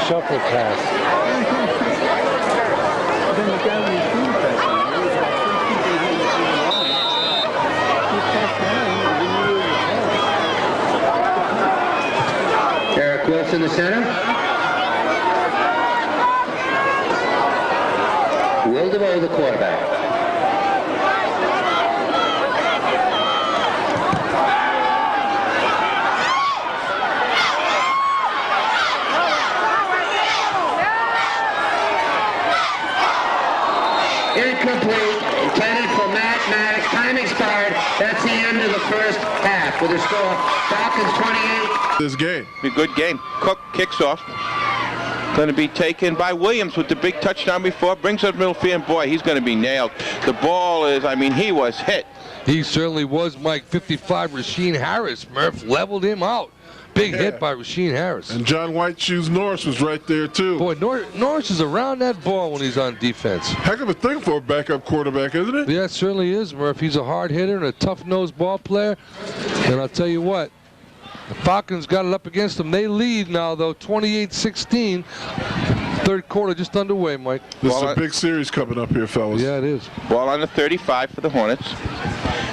shuffle pass. Then the guy when he's doing passing, he was about 3 feet behind the line. He passed down, and then he Eric Wilson, the center. Will DeVoe, the quarterback. Incomplete, intended for Matt Maddox. Time expired. That's the end of the first half with a score Falcons 28. This game. Be a good game. Cook kicks off. Going to be taken by Williams with the big touchdown before. Brings up middle field, and boy, he's going to be nailed. The ball is, I mean, he was hit. He certainly was, Mike. 55, Rasheed Harris. Murph leveled him out. Big hit by Rasheed Harris. And John White Shoes Norris was right there, too. Boy, Norris is around that ball when he's on defense. Heck of a thing for a backup quarterback, isn't it? Yeah, it certainly is, Murph. He's a hard hitter and a tough-nosed ball player. And I'll tell you what, the Falcons got it up against them. They lead now, though, 28-16. Third quarter just underway, Mike. This is a big series coming up here, fellas. Yeah, it is. Ball on the 35 for the Hornets.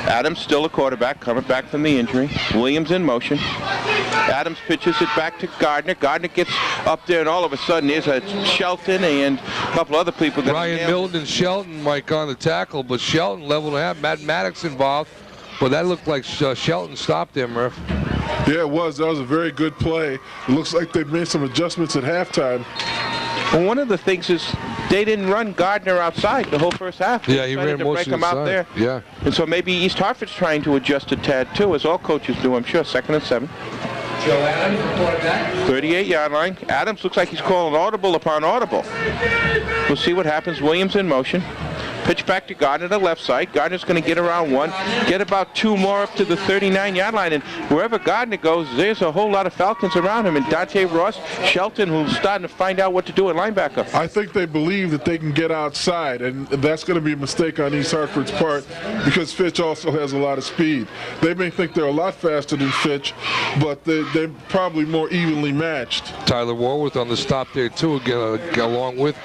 Adams still a quarterback, coming back from the injury. Williams in motion. Adams pitches it back to Gardner. Gardner gets up there, and all of a sudden there's a Shelton and a couple other people. Ryan Milton and Shelton, Mike, on the tackle, but Shelton leveled half. Matt Maddox involved. Well, that looked like Shelton stopped there, Murph. Yeah, it was. That was a very good play. It looks like they've made some adjustments at halftime. Well, one of the things is they didn't run Gardner outside the whole first half. Yeah, he ran to most break of him the out side. there. Yeah. And so maybe East Hartford's trying to adjust a tad too, as all coaches do, I'm sure. 2nd and 7. 38-yard line. Adams looks like he's calling audible upon audible. We'll see what happens. Williams in motion. Pitch back to Gardner to the left side. Gardner's going to get around one, get about 2 more up to the 39-yard line. And wherever Gardner goes, there's a whole lot of Falcons around him. And Dante Ross, Shelton, who's starting to find out what to do at linebacker. I think they believe that they can get outside, and that's going to be a mistake on East Hartford's part because Fitch also has a lot of speed. They may think they're a lot faster than Fitch, but they're probably more evenly matched. Tyler Warworth on the stop there, too, again, along with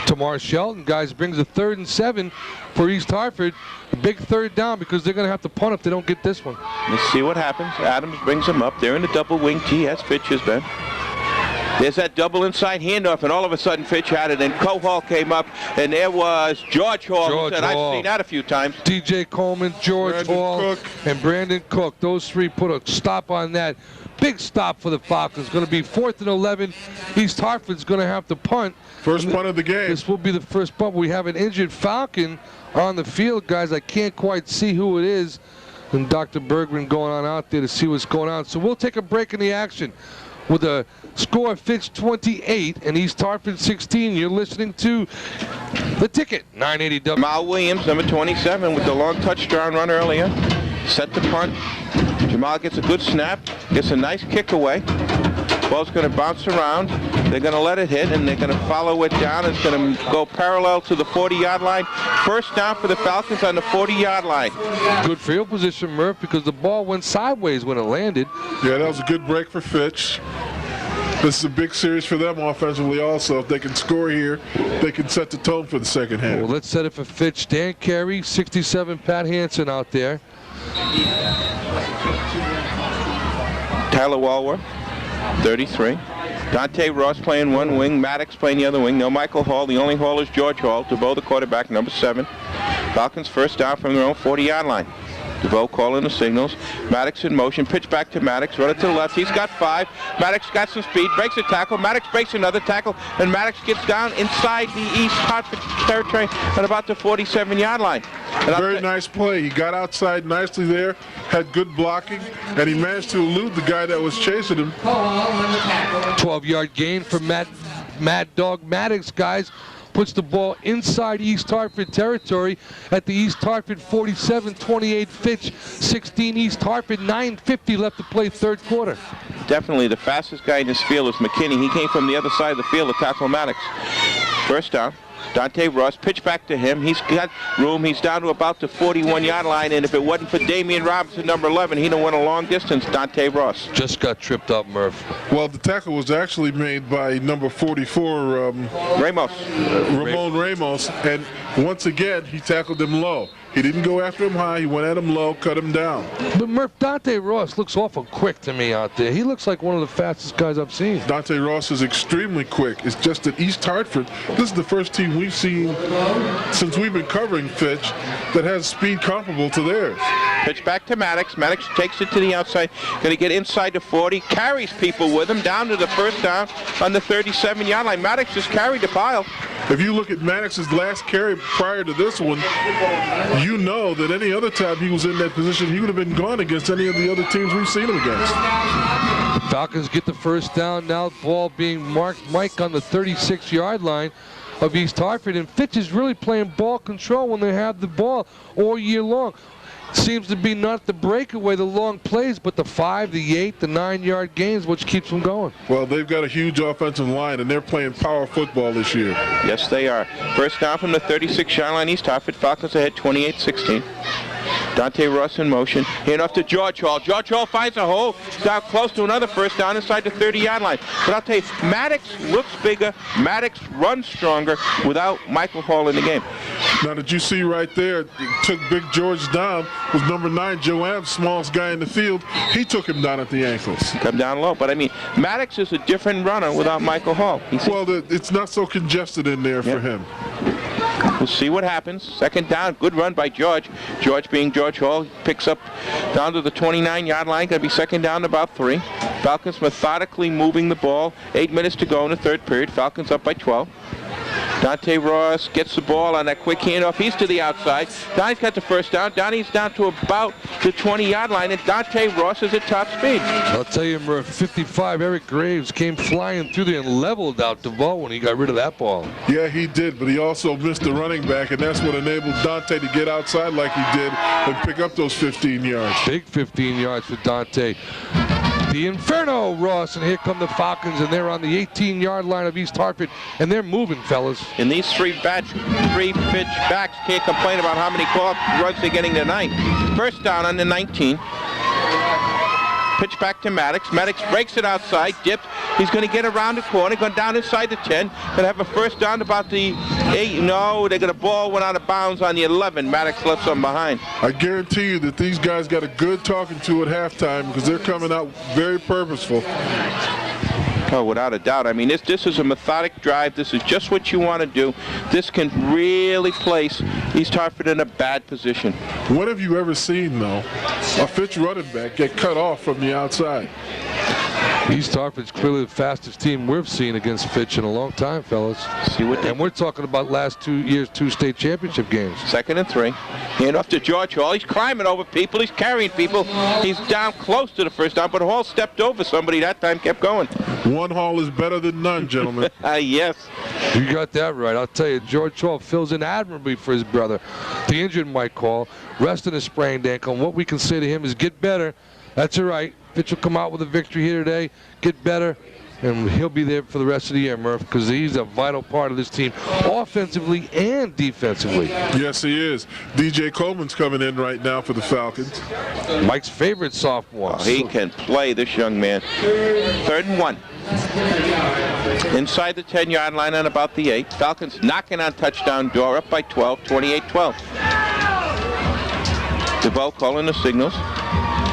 Tamar Shelton. Guys, brings a 3rd and 7 for East Hartford. A big 3rd down because they're going to have to punt if they don't get this one. Let's see what happens. Adams brings him up. They're in the double wing tee, as Fitch has been. There's that double inside handoff, and all of a sudden Fitch had it, and Cohall came up, and there was George Hall. I've seen that a few times. DJ Coleman, George Hall, and Brandon Cook. Those 3 put a stop on that. Big stop for the Falcons. Going to be 4th and 11. East Hartford's going to have to punt. First punt of the game. This will be the first punt. We have an injured Falcon on the field, guys. I can't quite see who it is. And Dr. Bergman going on out there to see what's going on. So we'll take a break in the action with a score of Fitch 28 and East Hartford 16. You're listening to The Ticket, 980 W. Jamal Williams, number 27, with the long touchdown run earlier. Set the punt. Jamal gets a good snap, gets a nice kick away. Ball's going to bounce around. They're going to let it hit, and they're going to follow it down. It's going to go parallel to the 40-yard line. First down for the Falcons on the 40-yard line. Good field position, Murph, because the ball went sideways when it landed. Yeah, that was a good break for Fitch. This is a big series for them offensively also. If they can score here, they can set the tone for the second half. Well, let's set it for Fitch. Dan Carey, 67, Pat Hansen out there. Tyler Walworth, 33. Dante Ross playing one wing, Maddox playing the other wing. No Michael Hall. The only Hall is George Hall. DeVoe, the quarterback, number 7. Falcons first down from their own 40-yard line. DeVoe calling the signals. Maddox in motion. Pitch back to Maddox. Run it to the left. He's got 5. Maddox got some speed. Breaks a tackle. Maddox breaks another tackle. And Maddox gets down inside the East Hartford territory at about the 47-yard line. And very nice play. He got outside nicely there, had good blocking, and he managed to elude the guy that was chasing him. 12-yard gain for Mad Dog Maddox, guys. Puts the ball inside East Hartford territory at the East Hartford 47, 28 Fitch, 16 East Hartford, 9:50 left to play third quarter. Definitely the fastest guy in this field is McKinney. He came from the other side of the field to tackle Maddox. First down. Dante Ross, pitch back to him. He's got room. He's down to about the 41-yard line, and if it wasn't for Damian Robinson, number 11, he'd have went a long distance, Dante Ross. Just got tripped up, Murph. Well, the tackle was actually made by number 44, Ramon Ramos, and once again, he tackled him low. He didn't go after him high. He went at him low, cut him down. But Murph, Dante Ross looks awful quick to me out there. He looks like one of the fastest guys I've seen. Dante Ross is extremely quick. It's just that East Hartford, this is the first team we've seen since we've been covering Fitch that has speed comparable to theirs. Pitch back to Maddox. Maddox takes it to the outside. Going to get inside the 40. Carries people with him down to the first down on the 37-yard line. Maddox just carried the pile. If you look at Maddox's last carry prior to this one, you know that any other time he was in that position, he would have been gone against any of the other teams we've seen him against. The Falcons get the first down. Now the ball being marked, Mike, on the 36-yard line of East Hartford. And Fitch is really playing ball control when they have the ball all year long. Seems to be not the breakaway, the long plays, but the 5, the 8, the 9-yard gains, which keeps them going. Well, they've got a huge offensive line, and they're playing power football this year. Yes, they are. First down from the 36-yard line, East Hartford. Falcons ahead 28-16. Dante Ross in motion. Hand off to George Hall. George Hall finds a hole. He's down close to another first down inside the 30-yard line. But I'll tell you, Maddox looks bigger. Maddox runs stronger without Michael Hall in the game. Now, did you see right there, took Big George down, was number 9, Joe Adams, smallest guy in the field. He took him down at the ankles. Come down low. But, I mean, Maddox is a different runner without Michael Hall. Well, it's not so congested in there for him. We'll see what happens. Second down, good run by George. George being George Hall, picks up down to the 29-yard line. Going to be second down to about 3. Falcons methodically moving the ball. 8 minutes to go in the third period. Falcons up by 12. Dante Ross gets the ball on that quick handoff. He's to the outside. Donnie's got the first down. Donnie's down to about the 20-yard line, and Dante Ross is at top speed. I'll tell you, Murph, 55, Eric Graves came flying through there and leveled out the ball when he got rid of that ball. Yeah, he did, but he also missed the running back, and that's what enabled Dante to get outside like he did and pick up those 15 yards. Big 15 yards for Dante. The Inferno, Ross, and here come the Falcons, and they're on the 18-yard line of East Hartford, and they're moving, fellas. And these three Fitch backs can't complain about how many runs they're getting tonight. First down on the 19. Pitch back to Maddox. Maddox breaks it outside, dips. He's going to get around the corner, going down inside the 10. Going to have a first down about the 8. No, they got a ball went out of bounds on the 11. Maddox left some behind. I guarantee you that these guys got a good talking to at halftime because they're coming out very purposeful. Oh, without a doubt. I mean, this is a methodic drive. This is just what you want to do. This can really place East Hartford in a bad position. When have you ever seen, though, a Fitch running back get cut off from the outside? East Hartford's clearly the fastest team we've seen against Fitch in a long time, fellas. And we're talking about last 2 years, 2 state championship games. Second and 3. Hand off to George Hall. He's climbing over people. He's carrying people. He's down close to the first down, but Hall stepped over somebody that time, kept going. One Hall is better than none, gentlemen. Yes. You got that right. I'll tell you, George Hall fills in admirably for his brother. The injured Mike Hall, resting a sprained ankle. And what we can say to him is get better. That's all right. Fitch will come out with a victory here today, get better, and he'll be there for the rest of the year, Murph, because he's a vital part of this team, offensively and defensively. Yes, he is. DJ Coleman's coming in right now for the Falcons. Mike's favorite sophomore. Oh, he can play, this young man. 3rd and 1. Inside the 10-yard line on about the 8. Falcons knocking on touchdown. Dorr up by 12, 28-12. DeVoe calling the signals.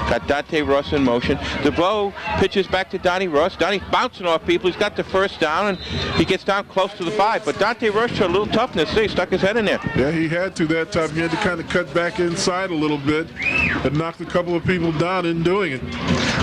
Got Dante Ross in motion. DeVoe pitches back to Donnie Ross. Donnie's bouncing off people. He's got the first down, and he gets down close to the 5. But Dante Ross showed a little toughness. He stuck his head in there. Yeah, he had to that time. He had to kind of cut back inside a little bit and knocked a couple of people down in doing it.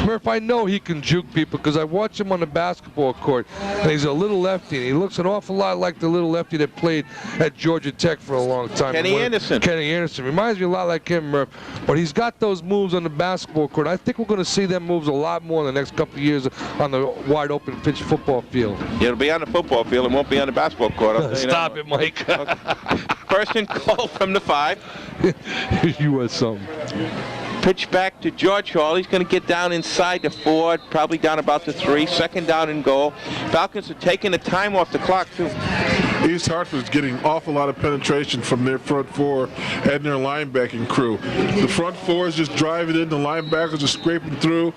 Murph, I know he can juke people because I watch him on the basketball court, and he's a little lefty. And he looks an awful lot like the little lefty that played at Georgia Tech for a long time. Kenny Anderson. Kenny Anderson. Reminds me a lot like him, Murph. But he's got those moves on the basketball court. I think we're going to see them moves a lot more in the next couple of years on the wide open Fitch football field. It'll be on the football field. It won't be on the basketball court. I'll tell you Stop that. it, Mike. Okay. First and goal from the 5. You were something. Pitch back to George Hall. He's going to get down inside the 4, probably down about the 3. Second down and goal. Falcons are taking the time off the clock, too. East Hartford's getting an awful lot of penetration from their front four and their linebacking crew. The front four is just driving in, the linebackers are scraping through,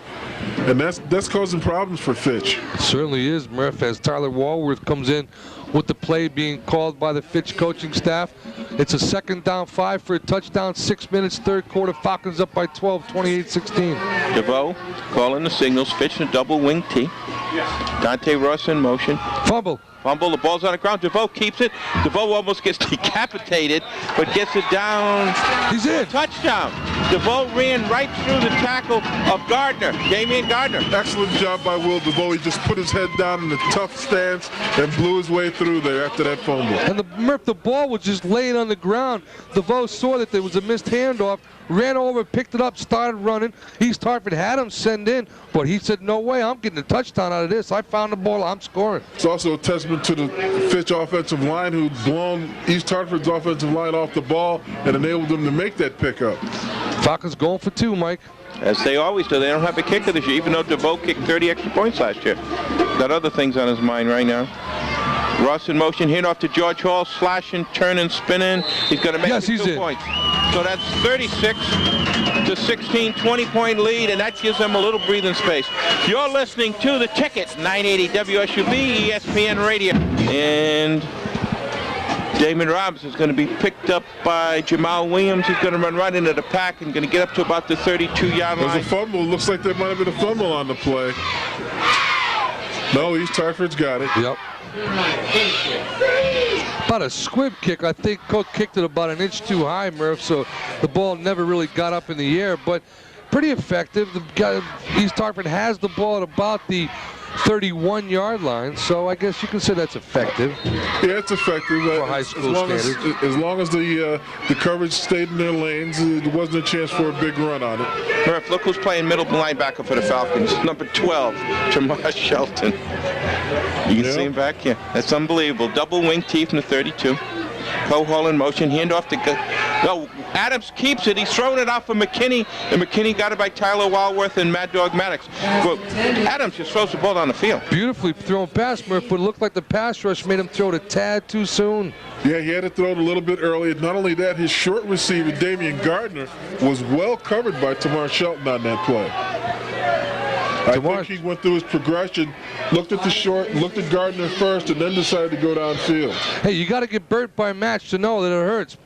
and that's causing problems for Fitch. It certainly is, Murph, as Tyler Walworth comes in with the play being called by the Fitch coaching staff. It's a 2nd down 5 for a touchdown, 6 minutes, third quarter. Falcons up by 12, 28-16. DeVoe calling the signals. Fitch in a double wing T. Dante Ross in motion. Fumble. Fumble, the ball's on the ground. DeVoe keeps it. DeVoe almost gets decapitated, but gets it down. He's in. Touchdown. DeVoe ran right through the tackle of Gardner, Damian Gardner. Excellent job by Will DeVoe. He just put his head down in a tough stance and blew his way through there after that fumble. And the ball was just laying on the ground. DeVoe saw that there was a missed handoff, ran over, picked it up, started running. East Hartford had him send in, but he said, no way, I'm getting a touchdown out of this. I found the ball, I'm scoring. It's also a testament to the Fitch offensive line, who blown East Hartford's offensive line off the ball and enabled them to make that pickup. Falcons going for 2, Mike. As they always do. They don't have a kicker this year, even though DeVoe kicked 30 extra points last year. Got other things on his mind right now. Ross in motion, hand off to George Hall, slashing, turning, spinning. He's going to make 2 points. So that's 36-16, 20-point lead, and that gives them a little breathing space. You're listening to The Ticket, 980 WSUB, ESPN Radio. And Damon Robbins is going to be picked up by Jamal Williams. He's going to run right into the pack and going to get up to about the 32-yard line. There's a fumble. Looks like there might have been a fumble on the play. No, East Hartford's got it. Yep. About a squib kick. I think Cook kicked it about an inch too high, Murph, so the ball never really got up in the air, but pretty effective. East Hartford has the ball at about the 31-yard line, so I guess you can say that's effective. Yeah, it's effective. For high school standards. As long as the coverage stayed in their lanes, there wasn't a chance for a big run on it. Murph, look who's playing middle linebacker for the Falcons. Number 12, Jamar Shelton. You can see him back here. That's unbelievable. Double wing T from the 32. Cohol in motion, hand off to... No, Adams keeps it. He's throwing it off for McKinney, and McKinney got it by Tyler Walworth and Mad Dog Maddox. But Adams just throws the ball down the field. Beautifully thrown pass, Murph, but it looked like the pass rush made him throw it a tad too soon. Yeah, he had to throw it a little bit early. Not only that, his short receiver, Damian Gardner, was well covered by Tamar Shelton on that play. I think he went through his progression, looked at the short, looked at Gardner first, and then decided to go downfield. Hey, you got to get burnt by a match to know that it hurts.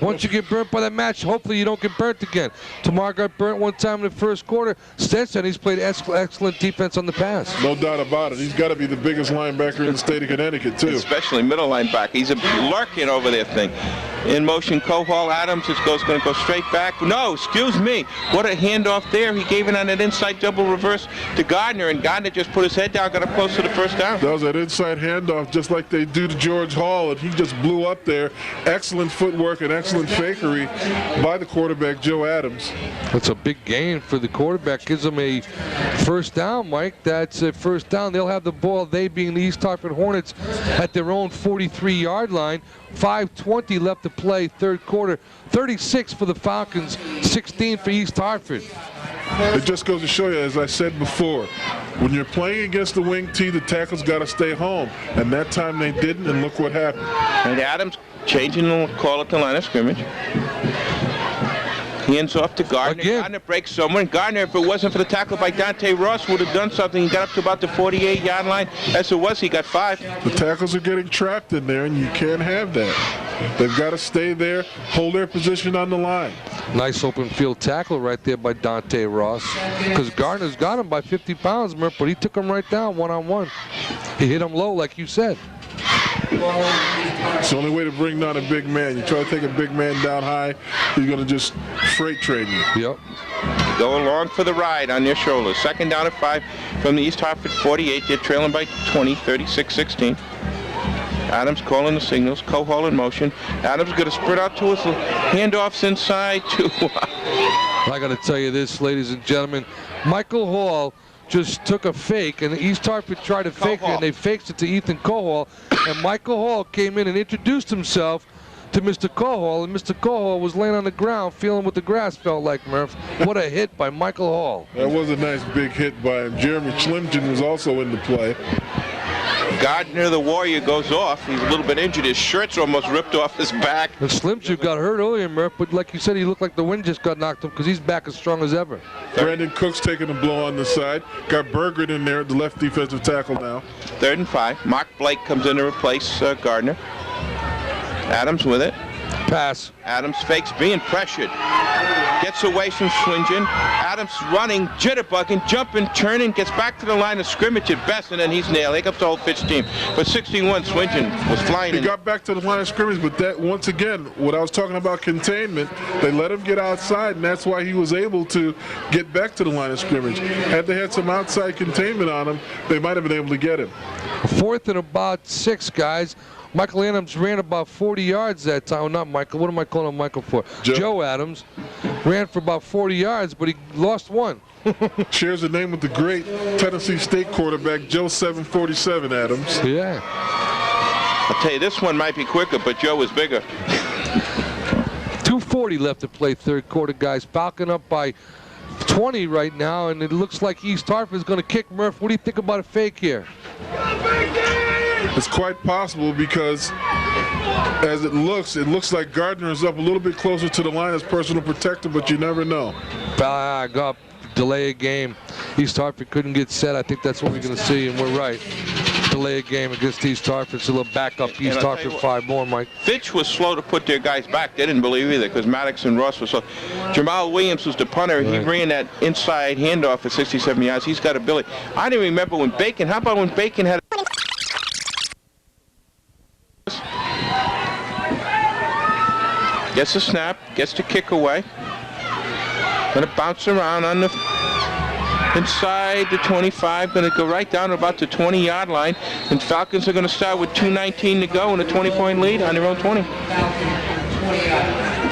Once you get burnt by that match, hopefully you don't get burnt again. Tamar got burnt one time in the first quarter. Since then, he's played excellent defense on the pass. No doubt about it. He's got to be the biggest linebacker in the state of Connecticut, too. Especially middle linebacker. He's a lurking over there thing. In motion, Cohol. Adams is going to go straight back. No, excuse me. What a handoff there. He gave it on an inside double reverse to Gardner, and Gardner just put his head down, got up close to the first down. That was that inside handoff, just like they do to George Hall, and he just blew up there. Excellent footwork and excellent fakery by the quarterback, Joe Adams. That's a big gain for the quarterback. Gives them a first down, Mike. That's a first down. They'll have the ball, they being the East Hartford Hornets, at their own 43-yard line. 5:20 left to play, third quarter. 36 for the Falcons, 16 for East Hartford. It just goes to show you, as I said before, when you're playing against the wing T, the tackle's got to stay home. And that time they didn't, and look what happened. And Adams changing the call at the line of scrimmage. Hands off to Gardner. Again. Gardner breaks someone. Gardner, if it wasn't for the tackle by Dante Ross, would have done something. He got up to about the 48-yard line. As it was, he got 5. The tackles are getting trapped in there, and you can't have that. They've got to stay there, hold their position on the line. Nice open field tackle right there by Dante Ross. Because Gardner's got him by 50 pounds, Murph, but he took him right down one-on-one. He hit him low, like you said. It's the only way to bring down a big man. You try to take a big man down high, he's going to just freight train you. Yep. Go along for the ride on their shoulders. Second down at 5 from the East Hartford 48. They're trailing by 20, 36-16. Adams calling the signals. Cohol in motion. Adams going to spread out to his handoffs inside to... I got to tell you this, ladies and gentlemen. Michael Hall just took a fake, and East Hartford tried to fake it, and they faked it to Ethan Cohol. And Michael Hall came in and introduced himself to Mr. Cohol, and Mr. Cohol was laying on the ground feeling what the grass felt like, Murph. What a hit by Michael Hall. That was a nice big hit by him. Jeremy Schlimgen was also in the play. Gardner, the Warrior, goes off. He's a little bit injured. His shirt's almost ripped off his back. And Slim Jim got hurt earlier, Murph, but like you said, he looked like the wind just got knocked him because he's back as strong as ever. Brandon Cook's taking a blow on the side. Got Berger in there, the left defensive tackle now. 3rd and 5. Mark Blake comes in to replace Gardner. Adams with it. Pass. Adams fakes being pressured. Gets away from Swingen. Adams running, jitterbugging, jumping, turning, gets back to the line of scrimmage at best, and then he's nailed. Here comes the whole Fitch team. But 61, Swingen was flying. He got back to the line of scrimmage, but that, once again, what I was talking about containment, they let him get outside, and that's why he was able to get back to the line of scrimmage. Had they had some outside containment on him, they might have been able to get him. 4th and about 6, guys. Michael Adams ran about 40 yards that time. Oh, not Michael. What am I calling him Michael for? Joe Adams ran for about 40 yards, but he lost one. Shares the name with the great Tennessee State quarterback, Joe 747 Adams. Yeah. I'll tell you, this one might be quicker, but Joe was bigger. 2:40 left to play 3rd quarter, guys. Falcon up by 20 right now, and it looks like East Hartford is going to kick. Murph, what do you think about a fake here? It's quite possible because as it looks like Gardner is up a little bit closer to the line as personal protector, but you never know. Back up, delay a game. East Hartford couldn't get set. I think that's what we're going to see, and we're right. Delay a game against East Hartford, so they'll back up East Hartford 5 more, Mike. Fitch was slow to put their guys back. They didn't believe either because Maddox and Ross were slow. Jamal Williams was the punter. Right. He ran that inside handoff for 67 yards. He's got ability. I didn't remember when Bacon, how about when Bacon had gets the snap, gets the kick away. Gonna bounce around on the inside the 25, gonna go right down to about the 20-yard line, and Falcons are gonna start with 2:19 to go and a 20-point lead on their own 20.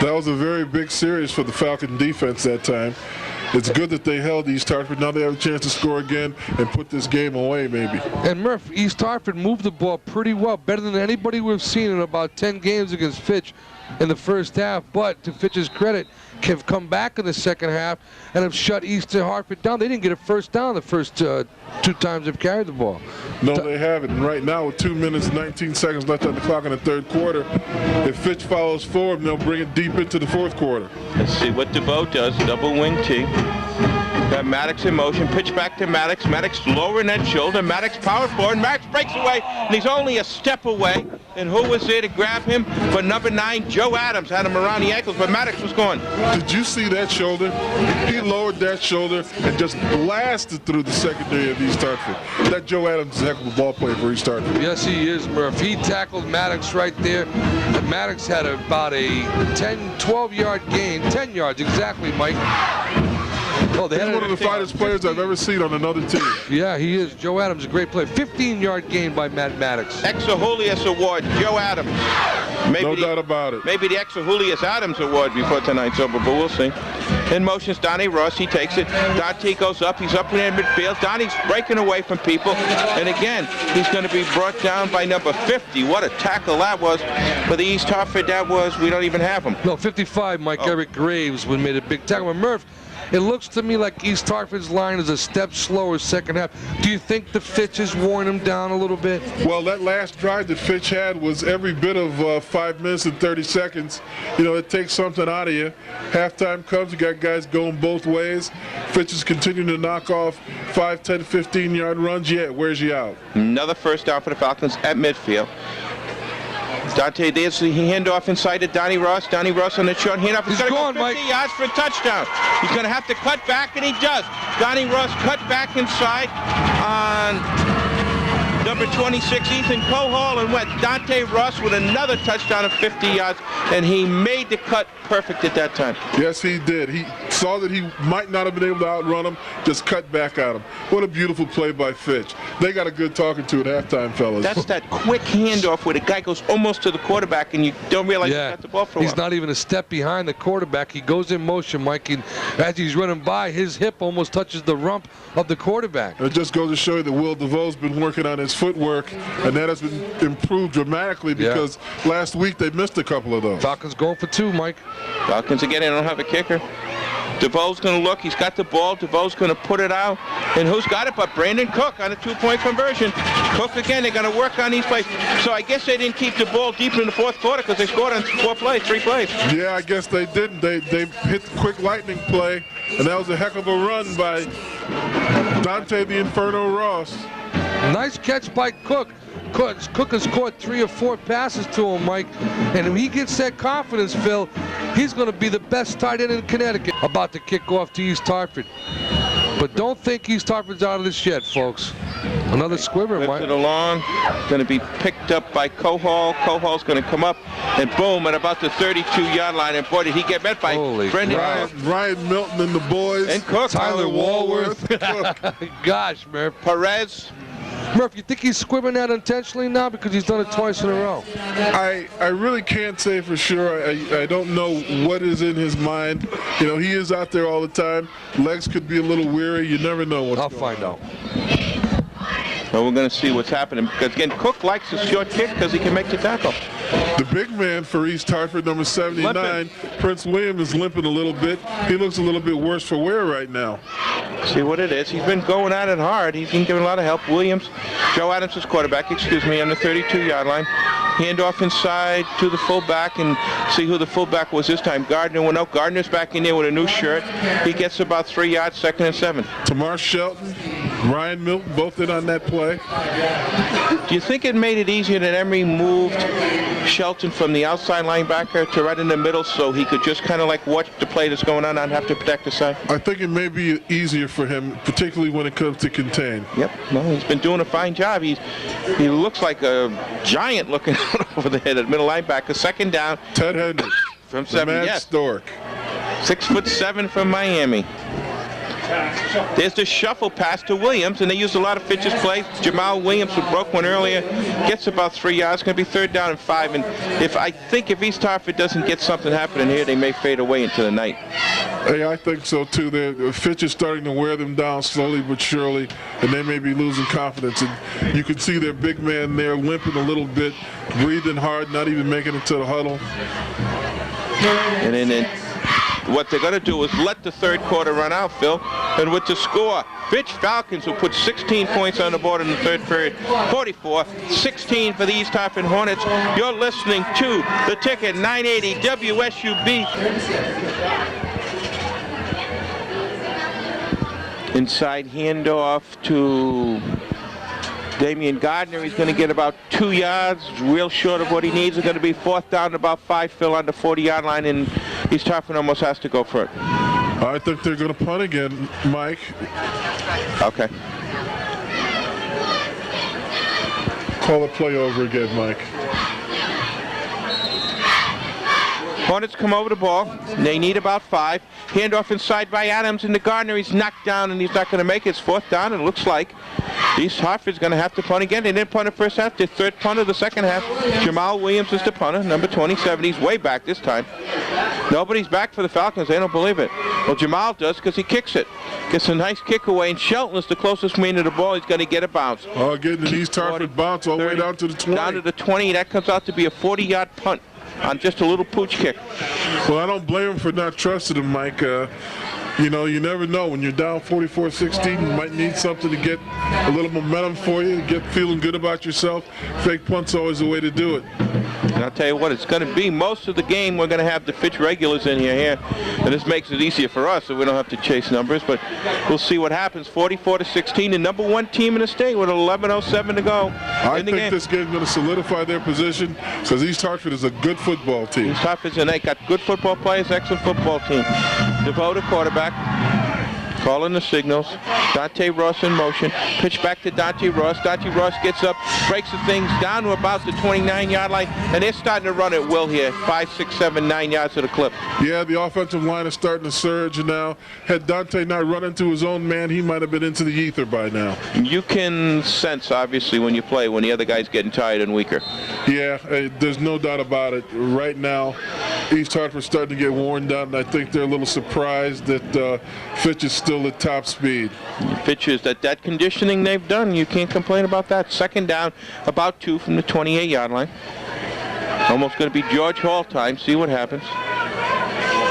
That was a very big series for the Falcon defense that time. It's good that they held East Hartford. Now they have a chance to score again and put this game away, maybe. And Murph, East Hartford moved the ball pretty well, better than anybody we've seen in about 10 games against Fitch in the first half. But to Fitch's credit, have come back in the second half and have shut East Hartford down. They didn't get a first down the first 2 times they've carried the ball. No, they haven't. And right now, with 2 minutes, 19 seconds left on the clock in the 3rd quarter, if Fitch follows forward, they'll bring it deep into the 4th quarter. Let's see what DeVoe does. Double wing T. Got Maddox in motion. Pitch back to Maddox. Maddox lowering that shoulder. Maddox power forward. Maddox breaks away, and he's only a step away. And who was there to grab him? For number 9, Joe Adams had him around the ankles, but Maddox was gone. Did you see that shoulder? He lowered that shoulder and just blasted through the secondary of East Hartford. That Joe Adams is a heck of a ball player for East Hartford. Yes, he is, Murph. He tackled Maddox right there. And Maddox had about a 10, 12-yard gain. 10 yards exactly, Mike. Oh, He's one of the finest players I've ever seen on another team. Yeah, he is. Joe Adams, a great player. 15-yard gain by Matt Maddox. Ex-Julius Award, Joe Adams. Maybe no doubt about it. Maybe the ex-Julius Adams Award before tonight's over, but we'll see. In motion's Donnie Ross. He takes it. Dante goes up. He's up in the midfield. Donnie's breaking away from people. And again, he's going to be brought down by number 50. What a tackle that was. For the East Hartford, that was, we don't even have him. No, 55, Mike. Eric Graves made a big tackle. Murph, it looks to me like East Hartford's line is a step slower second half. Do you think the Fitch has worn him down a little bit? Well, that last drive that Fitch had was every bit of 5 minutes and 30 seconds. You know, it takes something out of you. Halftime comes, you got guys going both ways. Fitch is continuing to knock off 5, 10, 15-yard runs. Yeah, where's he out? Another first down for the Falcons at midfield. Dante Davis, he hand off inside to Donnie Ross. Donnie Ross on the short handoff. He's going to go 50 Mike. yards for a touchdown. He's going to have to cut back, and he does. Donnie Ross cut back inside on number 26, Ethan Cohall, and went Dante Ross with another touchdown of 50 yards, and he made the cut perfect at that time. Yes, he did. He saw that he might not have been able to outrun him, just cut back at him. What a beautiful play by Fitch. They got a good talking to at halftime, fellas. That's that quick handoff where the guy goes almost to the quarterback, and you don't realize he got the ball for a while. He's not even a step behind the quarterback. He goes in motion, Mike, and as he's running by, his hip almost touches the rump of the quarterback. It just goes to show you that Will DeVoe's been working on his footwork, and that has been improved dramatically because last week they missed a couple of those. Falcons going for 2, Mike. Falcons again, they don't have a kicker. DeVoe's going to look. He's got the ball. DeVoe's going to put it out. And who's got it but Brandon Cook on a 2-point conversion. Cook again, they're going to work on these plays. So I guess they didn't keep the ball deep in the fourth quarter because they scored on 3 plays. Yeah, I guess they didn't. They hit the quick lightning play, and that was a heck of a run by Dante the Inferno Ross. Nice catch by Cook. Cook has caught 3 or 4 passes to him, Mike. And if he gets that confidence, Phil, he's going to be the best tight end in Connecticut. About to kick off to East Hartford. But don't think East Hartford's out of this yet, folks. Another squibber, Mike. It along. Going to be picked up by Cohall. Cohall's going to come up and boom at about the 32-yard line. And boy, did he get met by Brendan Ryan Milton and the boys. And Cook. Tyler Walworth. Gosh, Murph. Perez. Murph, you think he's squibbing that intentionally now because he's done it twice in a row? I really can't say for sure. I don't know what is in his mind. You know, he is out there all the time. Legs could be a little weary. You never know what's going on. I'll find out. Well, we're going to see what's happening because, again, Cook likes a short kick because he can make the tackle. The big man for East Hartford, number 79, Prince William, is limping a little bit. He looks a little bit worse for wear right now. See what it is. He's been going at it hard. He's been giving a lot of help. Williams, Joe Adams is quarterback, on the 32-yard line. Handoff inside to the fullback, and see who the fullback was this time. Gardner went out. Gardner's back in there with a new shirt. He gets about 3 yards, 2nd and 7. Tamar Shelton, Ryan Milton, both in on that play. Do you think it made it easier that Emery moved Shelton from the outside linebacker to right in the middle so he could just kind of like watch the play that's going on and have to protect the side? I think it may be easier for him, particularly when it comes to contain. Yep. Well, he's been doing a fine job. He looks like a giant looking over the head at middle linebacker. 2nd down. Ted Hendricks. From 7, yes. Stork. 6'7" from Miami. There's the shuffle pass to Williams, and they used a lot of Fitch's plays. Jamal Williams, who broke one earlier, gets about 3 yards. It's going to be 3rd down and 5. And I think if East Hartford doesn't get something happening here, they may fade away into the night. Hey, I think so too. Fitch is starting to wear them down slowly but surely, and they may be losing confidence. And you can see their big man there limping a little bit, breathing hard, not even making it to the huddle. And then what they're going to do is let the 3rd quarter run out, Phil. And with the score, Fitch Falcons, who put 16 points on the board in the 3rd period, 44-16 for the East Hartford Hornets. You're listening to The Ticket, 980 WSUB. Inside handoff to Damian Gardner. He's going to get about 2 yards, real short of what he needs. It's going to be 4th down and about 5, Phil, on the 40-yard line, and East Hartford almost has to go for it. I think they're going to punt again, Mike. Okay. Call the play over again, Mike. Hornets come over the ball. They need about 5. Handoff inside by Adams into Gardner. He's knocked down and he's not going to make it. It's 4th down, and it looks like East Hartford's going to have to punt again. They didn't punt the first half. The 3rd punt of the 2nd half. Jamal Williams is the punter, number 27. He's way back this time. Nobody's back for the Falcons. They don't believe it. Well, Jamal does because he kicks it. Gets a nice kick away, and Shelton is the closest man to the ball. He's going to get a bounce. Oh, getting an East Hartford bounce all the way down to the 20. Down to the 20. That comes out to be a 40-yard punt on just a little pooch kick. Well, I don't blame him for not trusting him, Mike. You know, you never know. When you're down 44-16, you might need something to get a little momentum for you, get feeling good about yourself. Fake punt's always the way to do it. And I'll tell you what, it's going to be most of the game we're going to have the Fitch regulars in here, and this makes it easier for us so we don't have to chase numbers, but we'll see what happens. 44-16, the number 1 team in the state with 11:07 to go. I think this game's going to solidify their position because East Hartford is a good football team. East Hartford's and they got good football players, excellent football team. DeVoe, quarterback, calling the signals. Dante Ross in motion. Pitch back to Dante Ross. Dante Ross gets up, breaks the things down to about the 29-yard line, and they're starting to run at will here. 5, 6, 7, 9 yards at a clip. Yeah, the offensive line is starting to surge now. Had Dante not run into his own man, he might have been into the ether by now. You can sense, obviously, when you play, when the other guy's getting tired and weaker. Yeah, there's no doubt about it. Right now, East Hartford's starting to get worn down, and I think they're a little surprised that Fitch is still at top speed. Fitch is that conditioning they've done. You can't complain about that. 2nd down, about 2 from the 28-yard line. Almost going to be George Hall time. See what happens.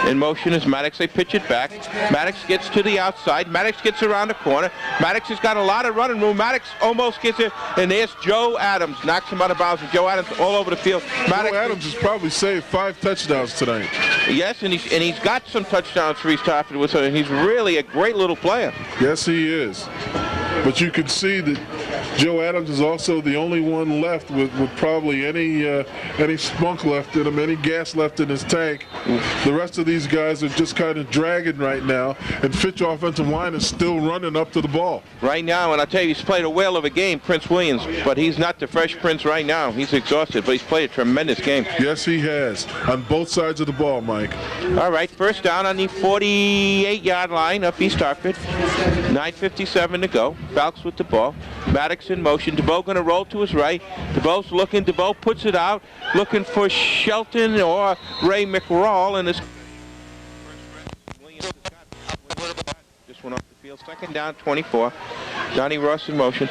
In motion is Maddox. They pitch it back. Maddox gets to the outside. Maddox gets around the corner. Maddox has got a lot of running room. Maddox almost gets it, and there's Joe Adams. Knocks him out of bounds. And Joe Adams all over the field. Maddox, Joe Adams has probably saved 5 touchdowns tonight. Yes, and he's got some touchdowns for East Hartford with him. He's really a great little player. Yes, he is. But you can see that Joe Adams is also the only one left with probably any spunk left in him, any gas left in his tank. The rest of these guys are just kind of dragging right now, and Fitch offensive line is still running up to the ball. Right now, and I'll tell you, he's played a whale of a game, Prince Williams, but he's not the fresh Prince right now. He's exhausted, but he's played a tremendous game. Yes, he has, on both sides of the ball, Mike. All right, first down on the 48-yard line up East Hartford. 9:57 to go. Falks with the ball. Maddox in motion. DeVoe going to roll to his right. DeVoe's looking. DeVoe puts it out, looking for Shelton or Ray McRaw, and this just went off the field. Second down, 24. Donnie Ross in motion.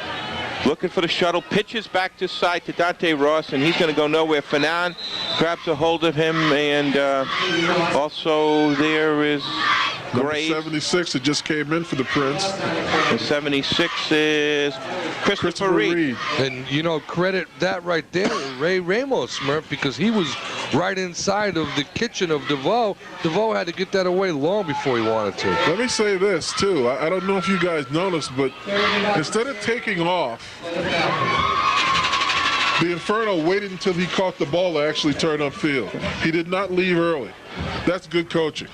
Looking for the shuttle, pitches back to side to Dante Ross, and he's going to go nowhere. Fanon grabs a hold of him, and also there is Graves. Number 76 that just came in for the Prince. And 76 is Christopher Reed. And, you know, credit that right there to Ray Ramos, Murph, because he was right inside of the kitchen of DeVoe. DeVoe had to get that away long before he wanted to. Let me say this, too. I don't know if you guys noticed, but instead of taking off, the Inferno waited until he caught the ball to actually turn upfield. He did not leave early. That's good coaching.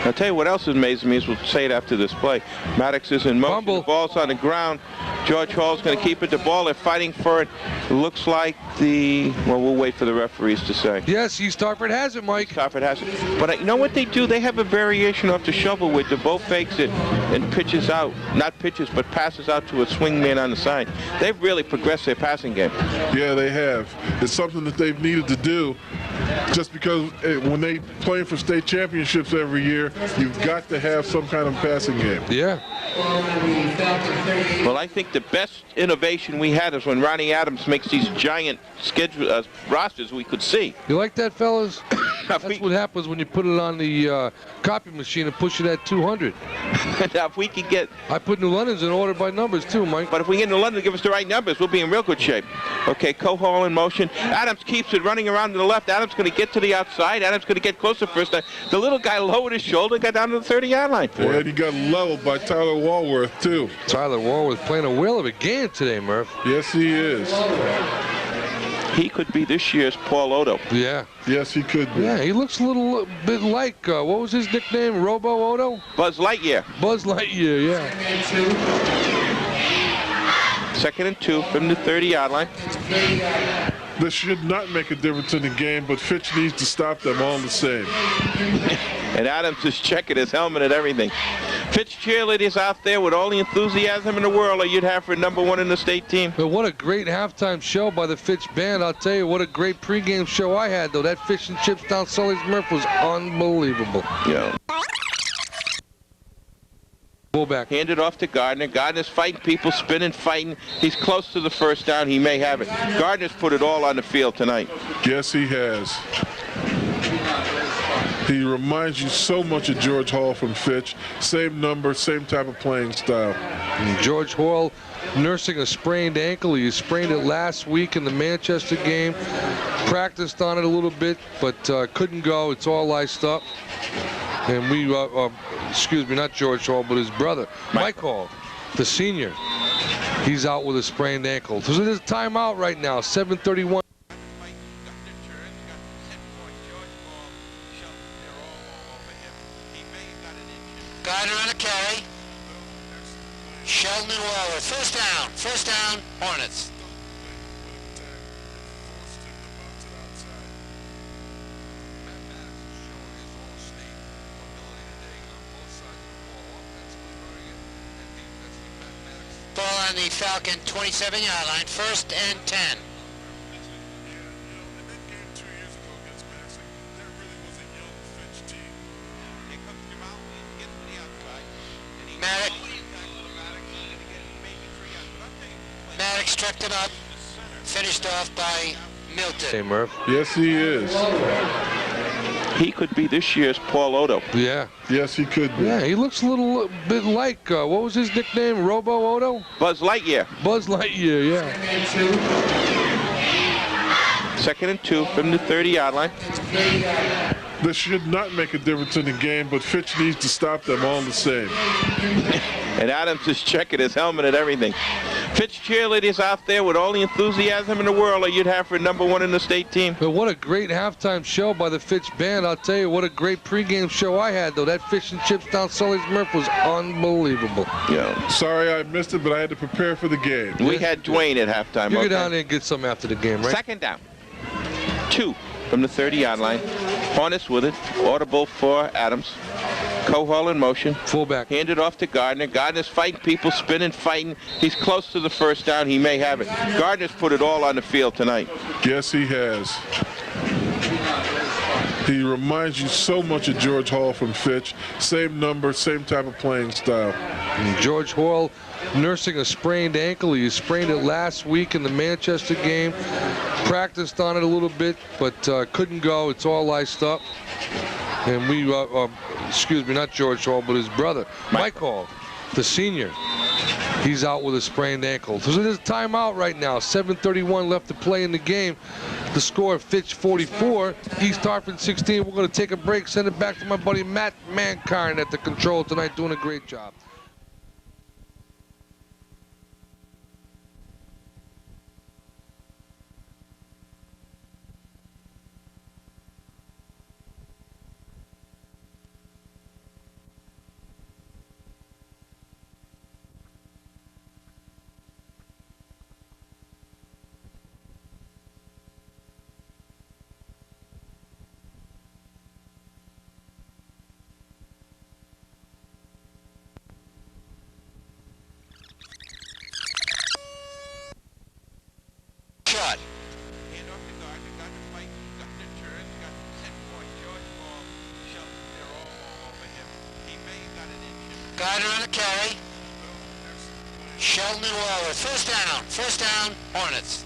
I'll tell you what else amazes me is we'll say it after this play. Maddox is in motion. Fumble. The ball's on the ground. George Hall's going to keep it. The ball, they're fighting for it. It looks like well, we'll wait for the referees to say. Yes, East Hartford has it, Mike. East Hartford has it. But you know what they do? They have a variation off the shovel where DeVoe fakes it and pitches out. Not pitches, but passes out to a swing man on the side. They've really progressed their passing game. Yeah, they have. It's something that they've needed to do just because when they play for state championships every year, you've got to have some kind of passing game. Yeah. Well, I think the best innovation we had is when Ronnie Adams makes these giant schedule rosters we could see. You like that, fellas? That's what happens when you put it on the copy machine and push it at 200. Now, if we could get... I put New London's in order by numbers, too, Mike. But if we get New London to give us the right numbers, we'll be in real good shape. Okay, Cohall in motion. Adams keeps it running around to the left. Adams going to get to the outside. Adams going to get closer first time. The little guy lowered his shoulder, got down to the 30-yard line. Yeah, and he got leveled by Tyler Walworth, too. Tyler Walworth playing a whale of a game today, Murph. Yes, he is. He could be this year's Paul Odo. Yeah. Yes, he could be. Yeah, he looks a little bit like, what was his nickname, Robo Odo? Buzz Lightyear. Buzz Lightyear, yeah. 2nd and 2 from the 30-yard line. This should not make a difference in the game, but Fitch needs to stop them all the same. And Adams is checking his helmet and everything. Fitch cheerleaders out there with all the enthusiasm in the world, or you'd have for #1 in the state team. But what a great halftime show by the Fitch band. I'll tell you, what a great pregame show I had, though. That fish and chips down Sully's Murph was unbelievable. Yeah. Fullback. Hand it off to Gardner. Gardner's fighting people, spinning, fighting. He's close to the first down. He may have it. Gardner's put it all on the field tonight. Yes, he has. He reminds you so much of George Hall from Fitch. Same number, same type of playing style. And George Hall nursing a sprained ankle. He sprained it last week in the Manchester game. Practiced on it a little bit, but couldn't go. It's all iced up. And we, excuse me, not George Hall, but his brother, Mike Hall, the senior. He's out with a sprained ankle. So there's a timeout right now, 7:31. Gardner on a carry. Sheldon and Waller. First down, Hornets. Ball on the Falcon 27-yard line, 1st and 10. Maddox tripped him up, finished off by Milton. Hey, Murph. Yes, he is. he could be this year's Paul Otto. Yeah. Yes, he could be. Yeah, he looks a little bit like, what was his nickname? Robo Otto? Buzz Lightyear. Buzz Lightyear, yeah. 2nd and 2 from the 30-yard line. This should not make a difference in the game, but Fitch needs to stop them all the same. And Adams is checking his helmet and everything. Fitch cheerleaders out there with all the enthusiasm in the world that you'd have for #1 in the state team. But what a great halftime show by the Fitch band. I'll tell you, what a great pregame show I had, though. That fish and chips down Sully's Murph was unbelievable. Yeah. Sorry I missed it, but I had to prepare for the game. We had Dwayne at halftime. You go down there and get some after the game, right? 2nd down. 2 from the 30-yard line. Hornets with it. Audible for Adams. Cohol in motion. Fullback. Handed off to Gardner. Gardner's fighting people, spinning, fighting. He's close to the first down. He may have it. Gardner's put it all on the field tonight. Yes, he has. He reminds you so much of George Hall from Fitch. Same number, same type of playing style. And George Hall nursing a sprained ankle. He sprained it last week in the Manchester game. Practiced on it a little bit, but couldn't go. It's all iced up. And we, excuse me, not George Hall, but his brother, Mike Hall, the senior. He's out with a sprained ankle. So there's a timeout right now. 7:31 left to play in the game. The score, Fitch 44, East Hartford 16. We're going to take a break, send it back to my buddy Matt Mankind at the control tonight, doing a great job. Shot. Hand off to Gardner. Gardner fights. Gardner turns. Got set point. George Ball. Shelton. They're all over him. He may have got an inch. Gardner on the carry. Sheldon and Waller. First down. Hornets.